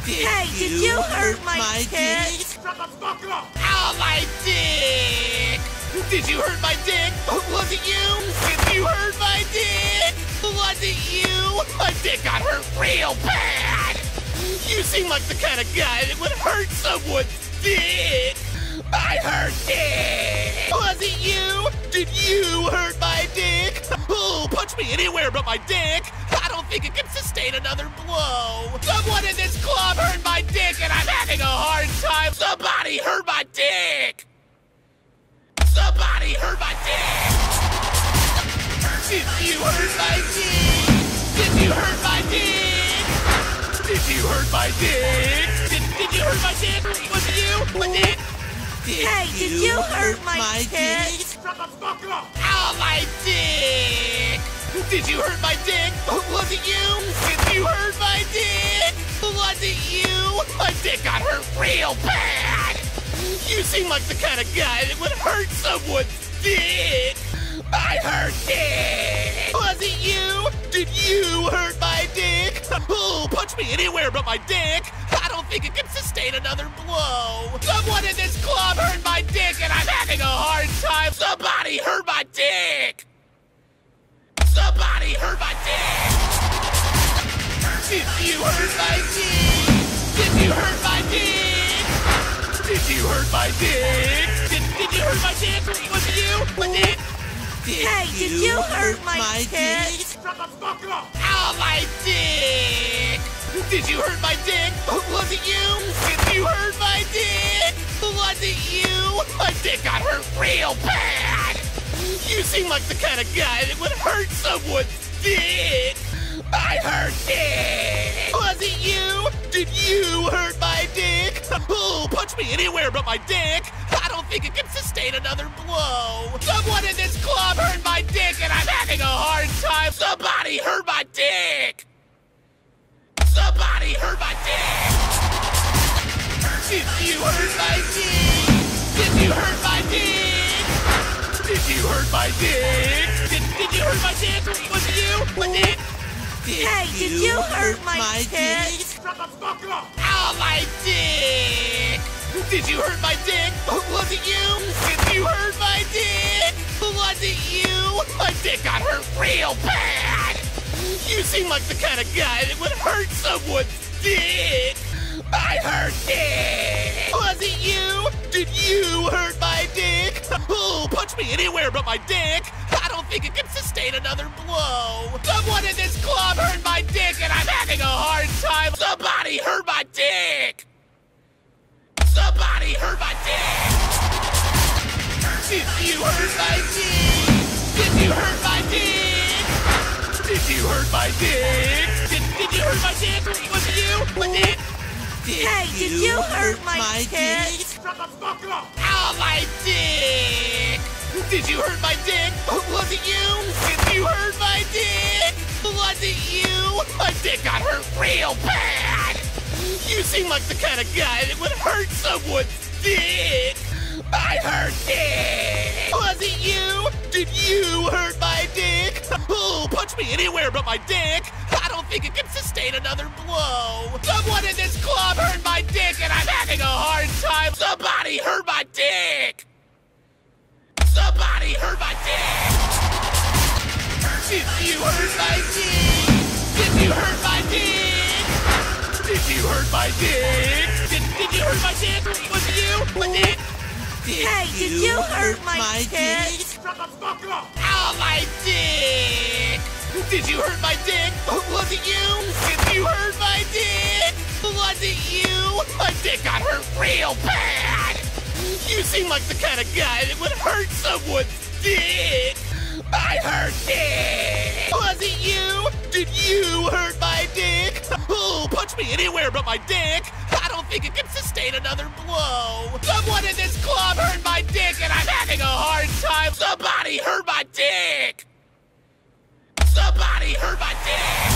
[SPEAKER 2] Did you hurt my dick?
[SPEAKER 1] Shut the fuck up! Ow, my dick! Did you hurt my dick? Was it you? Did you hurt my dick? Was it you? My dick got hurt real bad! You seem like the kind of guy that would hurt someone's dick! I hurt dick! Was it you? Did you hurt my dick? Oh, punch me anywhere but my dick! I don't think it can sustain another blow! Someone in this club hurt my dick and I'm having a hard time! Somebody Somebody hurt my dick! Somebody hurt my dick! Did you hurt my dick? Did you hurt my dick? Did you hurt my dick? Did you hurt my dick? Was it you? My dick?
[SPEAKER 2] Did you hurt my dick?
[SPEAKER 1] Shut the fuck up! Ow, my dick! Did you hurt my dick? Was it you? Did you hurt my dick? Was it you? My dick got hurt real bad! You seem like the kind of guy that would hurt someone's dick! I hurt dick! Was it you? Did you hurt my dick? Oh, punch me anywhere but my dick! I don't think it can sustain another blow! Someone in this club hurt my dick and I'm having a hard time! Somebody hurt my dick! Somebody hurt my dick! Did you hurt my dick? Did you hurt my dick? Did you hurt my dick? Did you hurt my dick? Was it you? My dick?
[SPEAKER 2] Did you hurt my dick?
[SPEAKER 1] Shut the fuck up! Ow, my dick! Did you hurt my dick? Was it you? Did you hurt my dick? Was it you? My dick got hurt real bad! You seem like the kind of guy that would hurt someone's dick! I hurt dick! Was it you? Did you hurt my dick? Oh, punch me anywhere but my dick! I don't think it can sustain another blow! Someone in this club hurt my dick and I'm having a hard time! Somebody hurt my dick! Somebody hurt my dick! Did you hurt my dick? Did you hurt my dick? Did you hurt my dick? Did you hurt my dick? Was it you? My dick?
[SPEAKER 2] Did you hurt my dick?
[SPEAKER 1] Shut the fuck up! Ow, my dick! Did you hurt my dick? Was it you? Did you hurt my dick? Was it you? My dick got hurt real bad! You seem like the kind of guy that would hurt someone's dick! I hurt dick! Was it you? Did you hurt my dick? Oh, punch me anywhere but my dick! I don't think it can sustain another blow! Someone in this club hurt my dick and I'm having a hard time! Somebody hurt my dick! Somebody hurt my dick! Did you hurt my dick? Did you hurt my dick? Did you hurt my dick? Did you hurt my dick? Was it you? My dick?
[SPEAKER 2] Did you hurt my dick?
[SPEAKER 1] Shut the fuck up! Ow, my dick! Did you hurt my dick? Was it you? Did you hurt my dick? Was it you? My dick got hurt real bad! You seem like the kind of guy that would hurt someone's dick! I hurt dick! Was it you? Did you hurt my dick? Oh, punch me anywhere but my dick! I don't think it can sustain another blow! Someone in this club hurt my dick and I'm having a hard time! Somebody hurt my dick! Somebody hurt my dick! Did you hurt my dick? Did you hurt my dick? Did you hurt my dick? Did you hurt my dick? Was it you? My dick?
[SPEAKER 2] Did you hurt my dick?
[SPEAKER 1] Shut the fuck up! Ow, my dick! Did you hurt my dick? Was it you? Did you hurt my dick? Was it you? My dick got hurt real bad! You seem like the kind of guy that would hurt someone's dick! I hurt dick! Was it you? Did you hurt my dick? Oh, punch me anywhere but my dick! I don't think it can sustain another blow! Someone in this club hurt my dick and I'm having a hard time! Somebody hurt my dick! Somebody hurt my dick!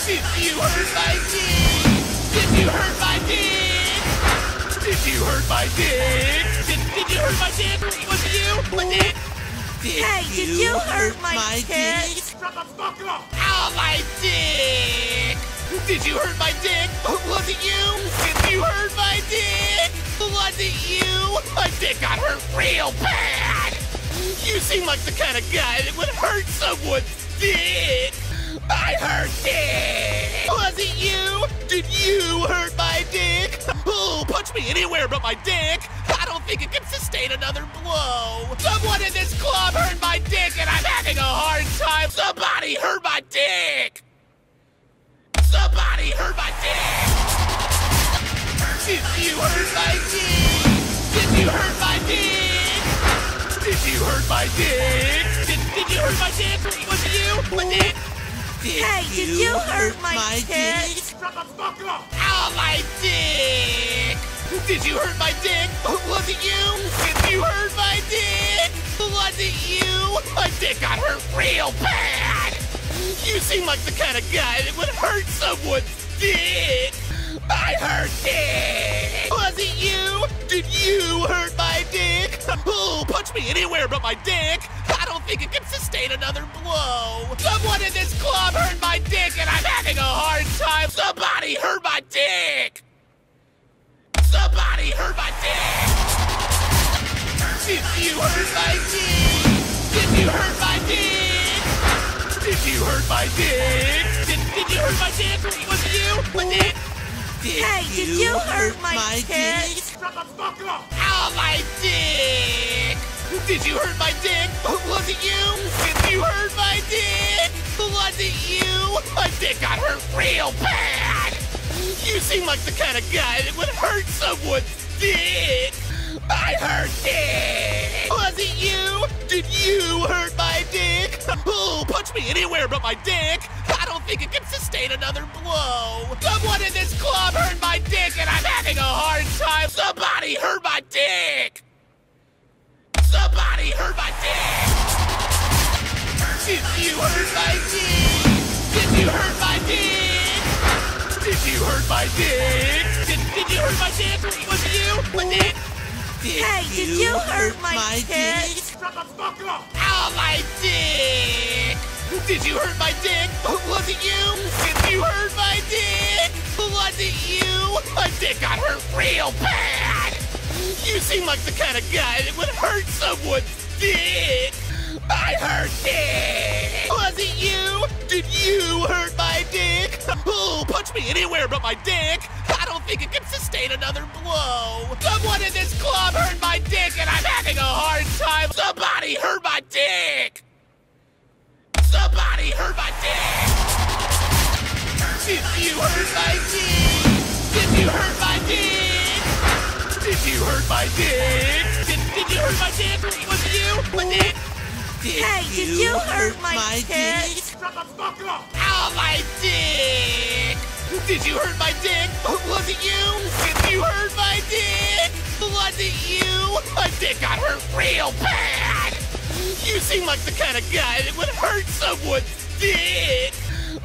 [SPEAKER 1] Did you hurt my dick? Did you hurt my dick? Did you hurt my dick? Did you hurt my dick? Was it you? My dick?
[SPEAKER 2] Did you hurt my dick?
[SPEAKER 1] Shut the fuck up! Ow, my dick! Did you hurt my dick? Was it you? Did you hurt my dick? Was it you? My dick got hurt real bad! You seem like the kind of guy that would hurt someone's dick! I hurt dick! Was it you? Did you hurt my dick? Oh, punch me anywhere but my dick! I don't think it can sustain another blow! Someone in this club hurt my dick and I'm having a hard time! Somebody hurt my dick! Somebody hurt my dick! Did you hurt my dick? Did you hurt my dick? Did you hurt my dick? Did you hurt my dick? Was it you? My dick?
[SPEAKER 2] Hey, did you hurt my dick?
[SPEAKER 1] Shut the fuck up! Ow, my dick! Did you hurt my dick? Was it you? Did you hurt my dick? Was it you? My dick got hurt real bad! You seem like the kind of guy that would hurt someone's dick! I hurt dick! Was it you? Did you hurt my dick? Oh, punch me anywhere but my dick! I don't think it can sustain another blow! Someone in this club hurt my dick and I'm having a hard time! Somebody hurt my dick! Somebody hurt my dick! Did you hurt my dick? Did you hurt my dick? Did you hurt my dick? Did you hurt my dick? Was it you? My dick?
[SPEAKER 2] Hey, did you hurt my dick?
[SPEAKER 1] Shut the fuck up! Ow, my dick! Did you hurt my dick? Was it you? Did you hurt my dick? Was it you? My dick got hurt real bad! You seem like the kind of guy that would hurt someone's dick! I hurt dick! Was it you? Did you hurt my dick? Oh, punch me anywhere but my dick! I don't think it can sustain another blow! Someone in this club hurt my dick and I'm having a hard time! Somebody hurt my dick! Somebody hurt my dick! Did you hurt my dick? Did you hurt my dick? Did you hurt my dick? Did you hurt my dick? Was it you? My dick?
[SPEAKER 2] Hey, did you hurt my dick?
[SPEAKER 1] Shut the fuck up! Ow, my dick! Did you hurt my dick? Was it you? Did you hurt my dick? Was it you? My dick got hurt real bad! You seem like the kind of guy that would hurt someone's dick! I hurt dick! Was it you? Did you hurt my dick? Oh, punch me anywhere but my dick! I don't think it can sustain another blow! Someone in this club hurt my dick and I'm having a hard time! Somebody hurt my dick! Somebody hurt my dick! Did you hurt my dick? Did you hurt my dick? Did you hurt my dick? Did you hurt my dick? Was it you? My dick?
[SPEAKER 2] Hey, did you hurt my dick?
[SPEAKER 1] Shut the fuck up! Ow, my dick! Did you hurt my dick? Was it you? Did you hurt my dick? Was it you? My dick got hurt real bad! You seem like the kind of guy that would hurt someone's dick!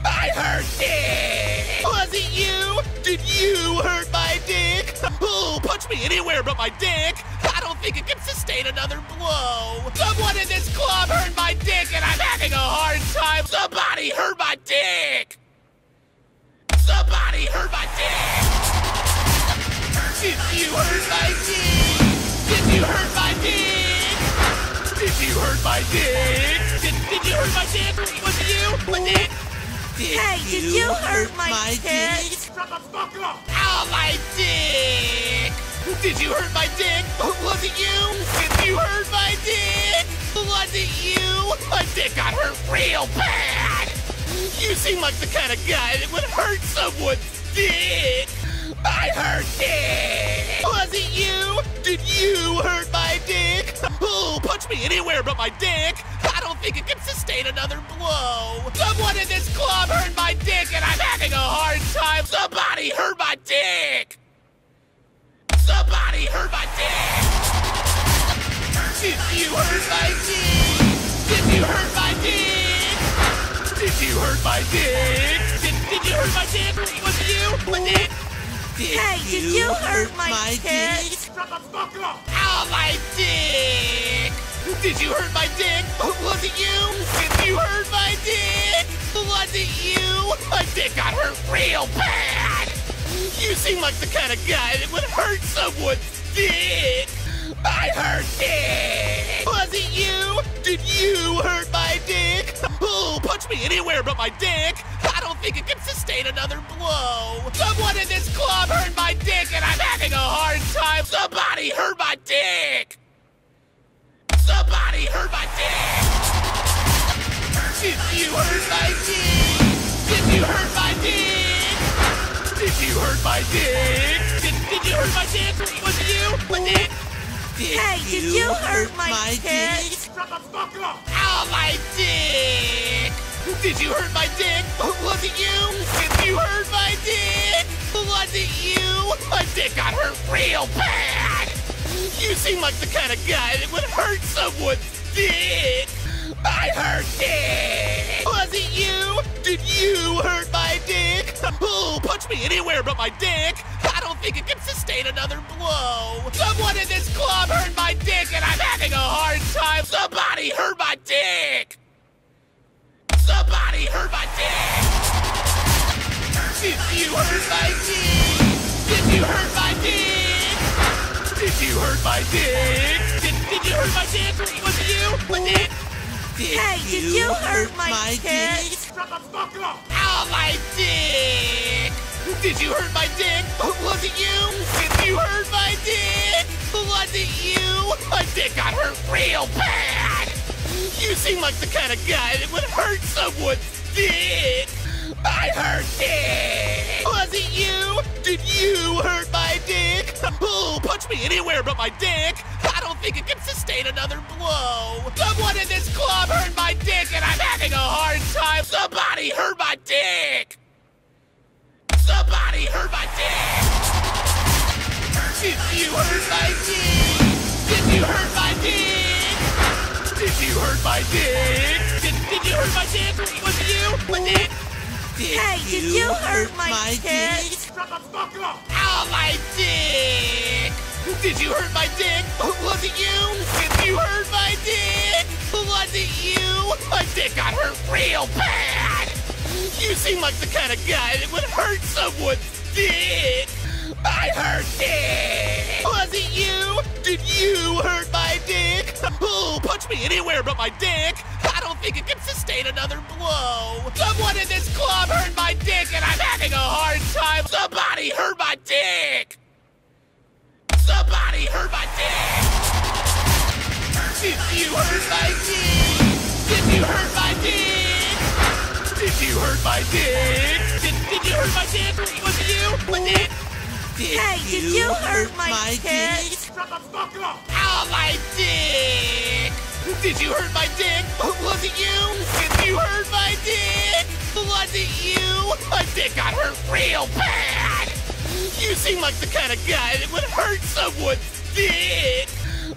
[SPEAKER 1] I hurt dick! Was it you? Did you hurt my dick? Oh, punch me anywhere but my dick! I don't think it can sustain another blow! Someone in this club hurt my dick and I'm having a hard time! Somebody hurt my dick! Somebody hurt my dick! Did you hurt my dick? Did you hurt my dick? Did you hurt my dick? Did you hurt my dick? Was it you? My dick?
[SPEAKER 2] Hey, did you hurt my dick?
[SPEAKER 1] Shut the fuck up! Ow, my dick! Did you hurt my dick? Was it you? Did you hurt my dick? Was it you? My dick got hurt real bad! You seem like the kind of guy that would hurt someone's dick! I hurt dick! Was it you? Did you hurt my dick? Oh, punch me anywhere but my dick! I don't think it can sustain another blow! Someone in this club hurt my dick and I'm having a hard time! Somebody hurt my dick! Somebody hurt my dick! Did you hurt my dick? Did you hurt my dick? Did you hurt my dick? Did you hurt my dick? Was it you? My dick?
[SPEAKER 2] Hey, did you hurt my dick?
[SPEAKER 1] Shut the fuck up! Ow, my dick! Did you hurt my dick? Was it you? Did you hurt my dick? Was it you? My dick got hurt real bad! You seem like the kind of guy that would hurt someone's dick! I hurt dick! Was it you? Did you hurt my dick? Oh, punch me anywhere but my dick! I don't think it can sustain another blow! Someone in this club hurt my dick and I'm having a hard time! Somebody hurt my dick! Somebody hurt my dick! Did you hurt my dick? Did you hurt my dick? Did you hurt my dick? Did you hurt my dick? Was it you? My dick?
[SPEAKER 2] Hey, did you hurt my dick?
[SPEAKER 1] Shut the fuck up! Ow, my dick! Did you hurt my dick? Was it you? Did you hurt my dick? Was it you? My dick got hurt real bad! You seem like the kind of guy that would hurt someone's dick! I hurt dick! Was it you? Did you hurt my dick? Oh, punch me anywhere but my dick! I don't think it can sustain another blow! Someone in this club hurt my dick and I'm having a hard time! Somebody hurt my dick! Somebody hurt my dick! Did you hurt my dick? Did you hurt my dick? Did you hurt my dick? Did you hurt my dick? Was it you? My dick?
[SPEAKER 2] Hey, did you hurt my dick?
[SPEAKER 1] Shut the fuck up! Ow, my dick! Did you hurt my dick? Was it you? Did you hurt my dick? Was it you? My dick got hurt real bad! You seem like the kind of guy that would hurt someone's dick! I hurt dick! Was it you? Did you hurt my dick? Oh, punch me anywhere but my dick! I don't think it can sustain another blow! Someone in this club hurt my dick and I'm having a hard time! Somebody hurt my dick! Somebody hurt my dick! Did you hurt my dick? Did you hurt my dick? Did you hurt my dick? Did you hurt my dick? Was it you? My dick?
[SPEAKER 2] Hey, did you hurt my dick?
[SPEAKER 1] Shut the fuck up! Ow, my dick! Did you hurt my dick? Was it you? Did you hurt my dick? Was it you? My dick got hurt real bad! You seem like the kind of guy that would hurt someone's dick! I hurt dick! Was it you? Did you hurt my dick? Oh, punch me anywhere but my dick! I don't think it can sustain another blow! Someone in this club hurt my dick and I'm having a hard time! Somebody hurt my dick! Somebody hurt my dick! Did you hurt my dick? Did you hurt my dick? Did you hurt my dick? Did you hurt my dick? Was it you? My dick?
[SPEAKER 2] Hey, did you hurt my dick?
[SPEAKER 1] Shut the fuck up! Ow, my dick! Did you hurt my dick? Was it you? Did you hurt my dick? Was it you? My dick got hurt real bad! You seem like the kind of guy that would hurt someone's dick!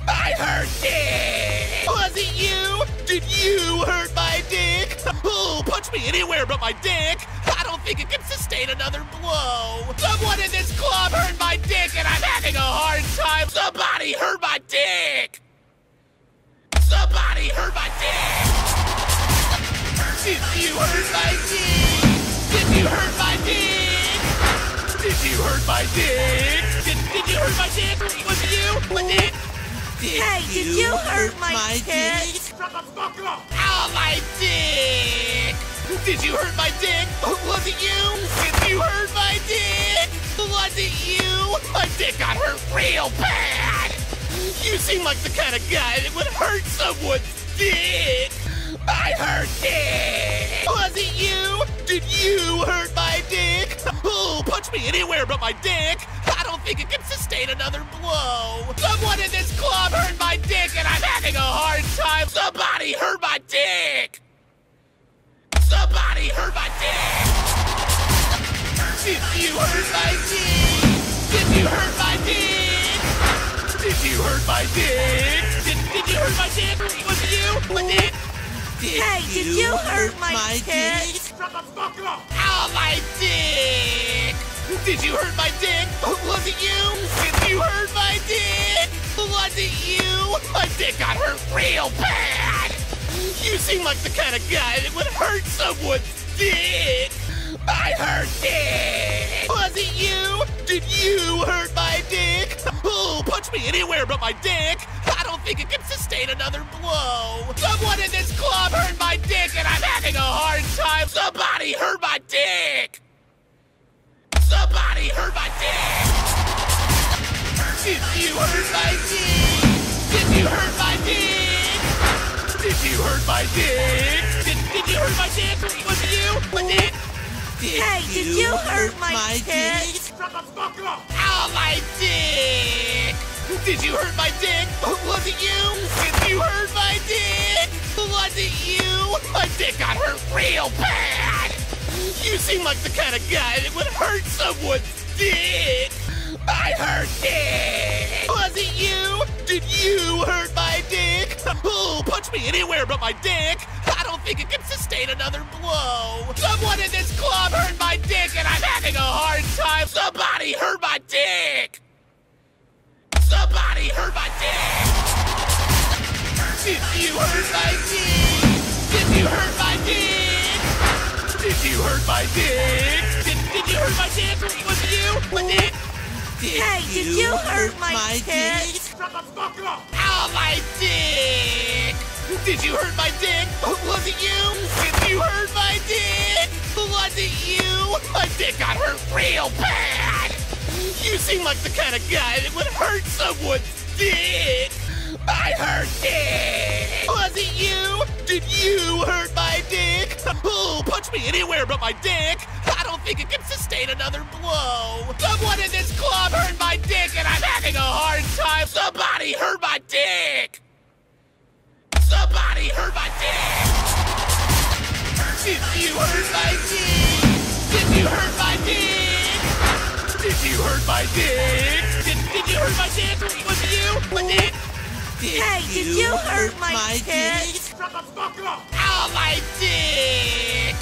[SPEAKER 1] I hurt dick! Was it you? Did you hurt my dick? Oh, punch me anywhere but my dick! I don't think it can sustain another blow! Someone in this club hurt my dick and I'm having a hard time! Somebody hurt my dick! Somebody hurt my dick! Did you hurt my dick? Did you hurt my dick? Did you hurt my dick? Did you hurt my dick? Was it you? My dick?
[SPEAKER 2] Hey, did you hurt my dick?
[SPEAKER 1] Shut the fuck up! Ow, my dick! Did you hurt my dick? Was it you? Did you hurt my dick? Was it you? My dick got hurt real bad! You seem like the kind of guy that would hurt someone's dick! I hurt dick! Was it you? Did you hurt my dick? Oh, punch me anywhere but my dick! I don't think it can sustain another blow! Someone in this club hurt my dick and I'm having a hard time! Somebody hurt my dick! Somebody hurt my dick! Did you hurt my dick? Did you hurt my dick? Did you hurt my dick? Did you hurt my dick? Was it you? My dick?
[SPEAKER 2] Hey, did you hurt my dick?
[SPEAKER 1] Shut the fuck up! Ow, my dick! Did you hurt my dick? Was it you? Did you hurt my dick? Was it you? My dick got hurt real bad! You seem like the kind of guy that would hurt someone's dick! I hurt dick! Was it you? Did you hurt my dick? Oh, punch me anywhere but my dick! I don't think it can sustain another blow! Someone in this club hurt my dick and I'm having a hard time! Somebody hurt my dick! Somebody hurt my dick! Did you hurt my dick? Did you hurt my dick? Did you hurt my dick? Did you hurt my dick? Was it you? My dick?
[SPEAKER 2] Hey, did you hurt my dick?
[SPEAKER 1] Shut the fuck up! Ow, my dick! Did you hurt my dick? Was it you? Did you hurt my dick? Was it you? My dick got hurt real bad! You seem like the kind of guy that would hurt someone's dick! I hurt dick! Was it you? Did you hurt my dick? Oh, punch me anywhere but my dick! I don't think it can sustain another blow! Someone in this club hurt my dick and I'm having a hard time! Somebody hurt my dick! Somebody hurt my dick! Did you hurt my dick? Did you hurt my dick? Did you hurt my dick? Did you hurt my dick? Was it you? My dick?
[SPEAKER 2] Hey, did you hurt my dick?
[SPEAKER 1] Shut the fuck up! Ow, my dick! Did you hurt my dick? Was it you? Did you hurt my dick? Was it you? My dick got hurt real bad! You seem like the kind of guy that would hurt someone's dick! I hurt dick! Was it you? Did you hurt my dick? Oh, punch me anywhere but my dick! I don't think it can sustain another blow! Someone in this club hurt my dick and I'm having a hard time! Somebody hurt my dick! Somebody hurt my dick! Did you hurt my dick? Did you hurt my dick? Did you hurt my dick? Did you hurt my dick? Was it you? My dick?
[SPEAKER 2] Hey, did you hurt my dick?
[SPEAKER 1] Shut the fuck up! Ow, my dick!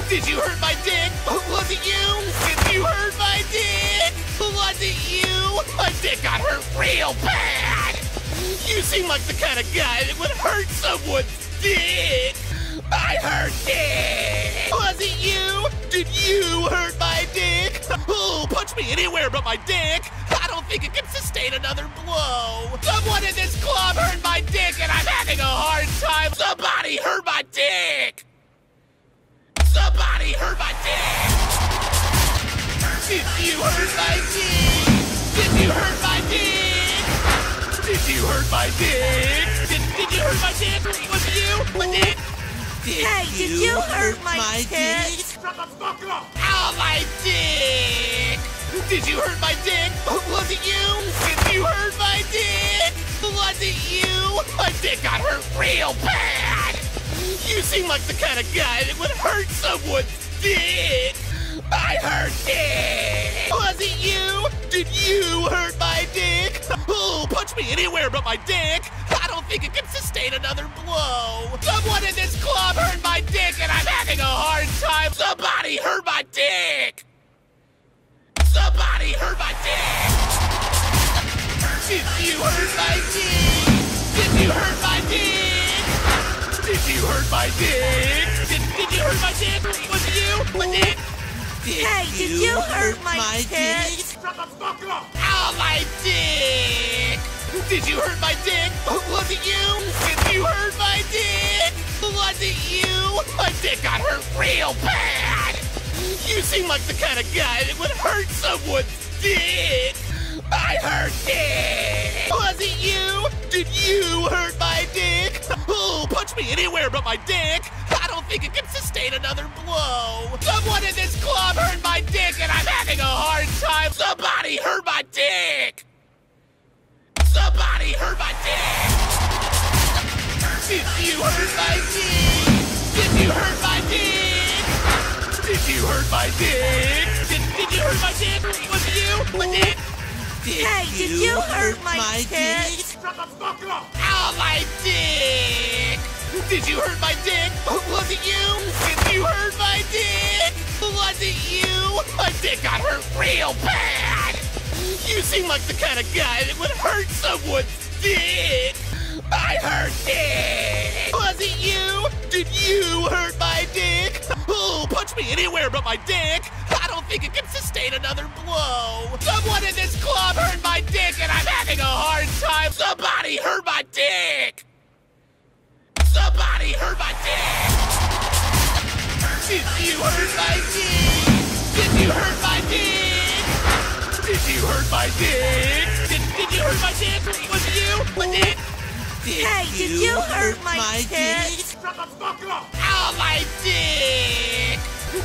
[SPEAKER 1] Did you hurt my dick? Was it you? Did you hurt my dick? Was it you? My dick got hurt real bad! You seem like the kind of guy that would hurt someone's dick! I hurt dick! Was it you? Did you hurt my dick? Oh, punch me anywhere but my dick! I don't think it can sustain another blow! Someone in this club hurt my dick and I'm having a hard time! Somebody hurt my dick! Somebody hurt my dick! Did you hurt my dick? Did you hurt my dick? Did you hurt my dick? Did you hurt my dick? Was it you? My dick?
[SPEAKER 2] Hey, did you hurt my dick?
[SPEAKER 1] Shut the fuck up! Ow, my dick! Did you hurt my dick? Was it you? Did you hurt my dick? Was it you? My dick got hurt real bad! You seem like the kind of guy that would hurt someone's dick! I hurt dick! Was it you? Did you hurt my dick? Oh, punch me anywhere but my dick! I don't think it can sustain another blow! Someone in this club hurt my dick and I'm having a hard time! Somebody hurt my dick! Somebody hurt my dick! Did you hurt my dick? Did you hurt my dick? Did you hurt my dick? Did you hurt my dick? Was it you? My dick?
[SPEAKER 2] Hey, did you hurt my dick?
[SPEAKER 1] Shut the fuck up! Ow, my dick! Did you hurt my dick? Was it you? Did you hurt my dick? Was it you? My dick got hurt real bad! You seem like the kind of guy that would hurt someone's dick! I hurt dick! Was it you? Did you hurt my dick? Oh, punch me anywhere but my dick! I don't think it can sustain another blow! Someone in this club hurt my dick and I'm having a hard time! Somebody hurt my dick! Somebody hurt my dick! Did you hurt my dick? Did you hurt my dick? Did you hurt my dick? Did you hurt my dick? Was it you? My dick?
[SPEAKER 2] Hey, did you hurt my dick?
[SPEAKER 1] Shut the fuck up! Ow, my dick! Did you hurt my dick? Was it you? Did you hurt my dick? Was it you? My dick got hurt real bad! You seem like the kind of guy that would hurt someone's dick! I hurt dick! Was it you? Did you hurt my dick? Oh, punch me anywhere but my dick! I don't think it can sustain another blow! Someone in this club hurt my dick and I'm having a hard time! Somebody hurt my dick! Somebody hurt my dick! Did you hurt my dick? Did you hurt my dick? Did you hurt my dick? Did you hurt my dick? Was it you? My dick?
[SPEAKER 2] Hey, did you hurt my dick?
[SPEAKER 1] Shut the fuck up! Ow, my dick!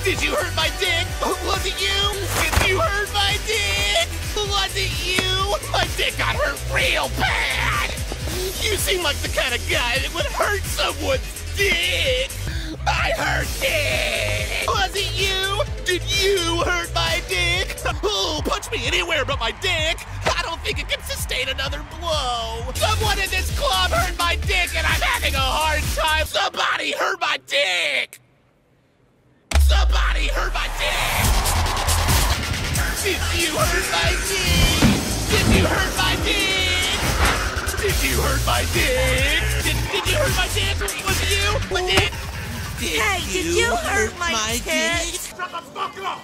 [SPEAKER 1] Did you hurt my dick? Was it you? Did you hurt my dick? Was it you? My dick got hurt real bad. You seem like the kind of guy that would hurt someone's dick. I hurt dick. Was it you? Did you hurt my dick? Oh, punch me anywhere but my dick. I don't think it can sustain another blow. Someone in this club hurt my dick and I'm having a hard time. Somebody hurt my dick. Somebody hurt my dick. Did you hurt my dick? Did you hurt my dick? Did you hurt my dick? Did you hurt my dick? Was it you? My dick?
[SPEAKER 2] Hey, did you hurt my tit?
[SPEAKER 1] Shut the fuck up!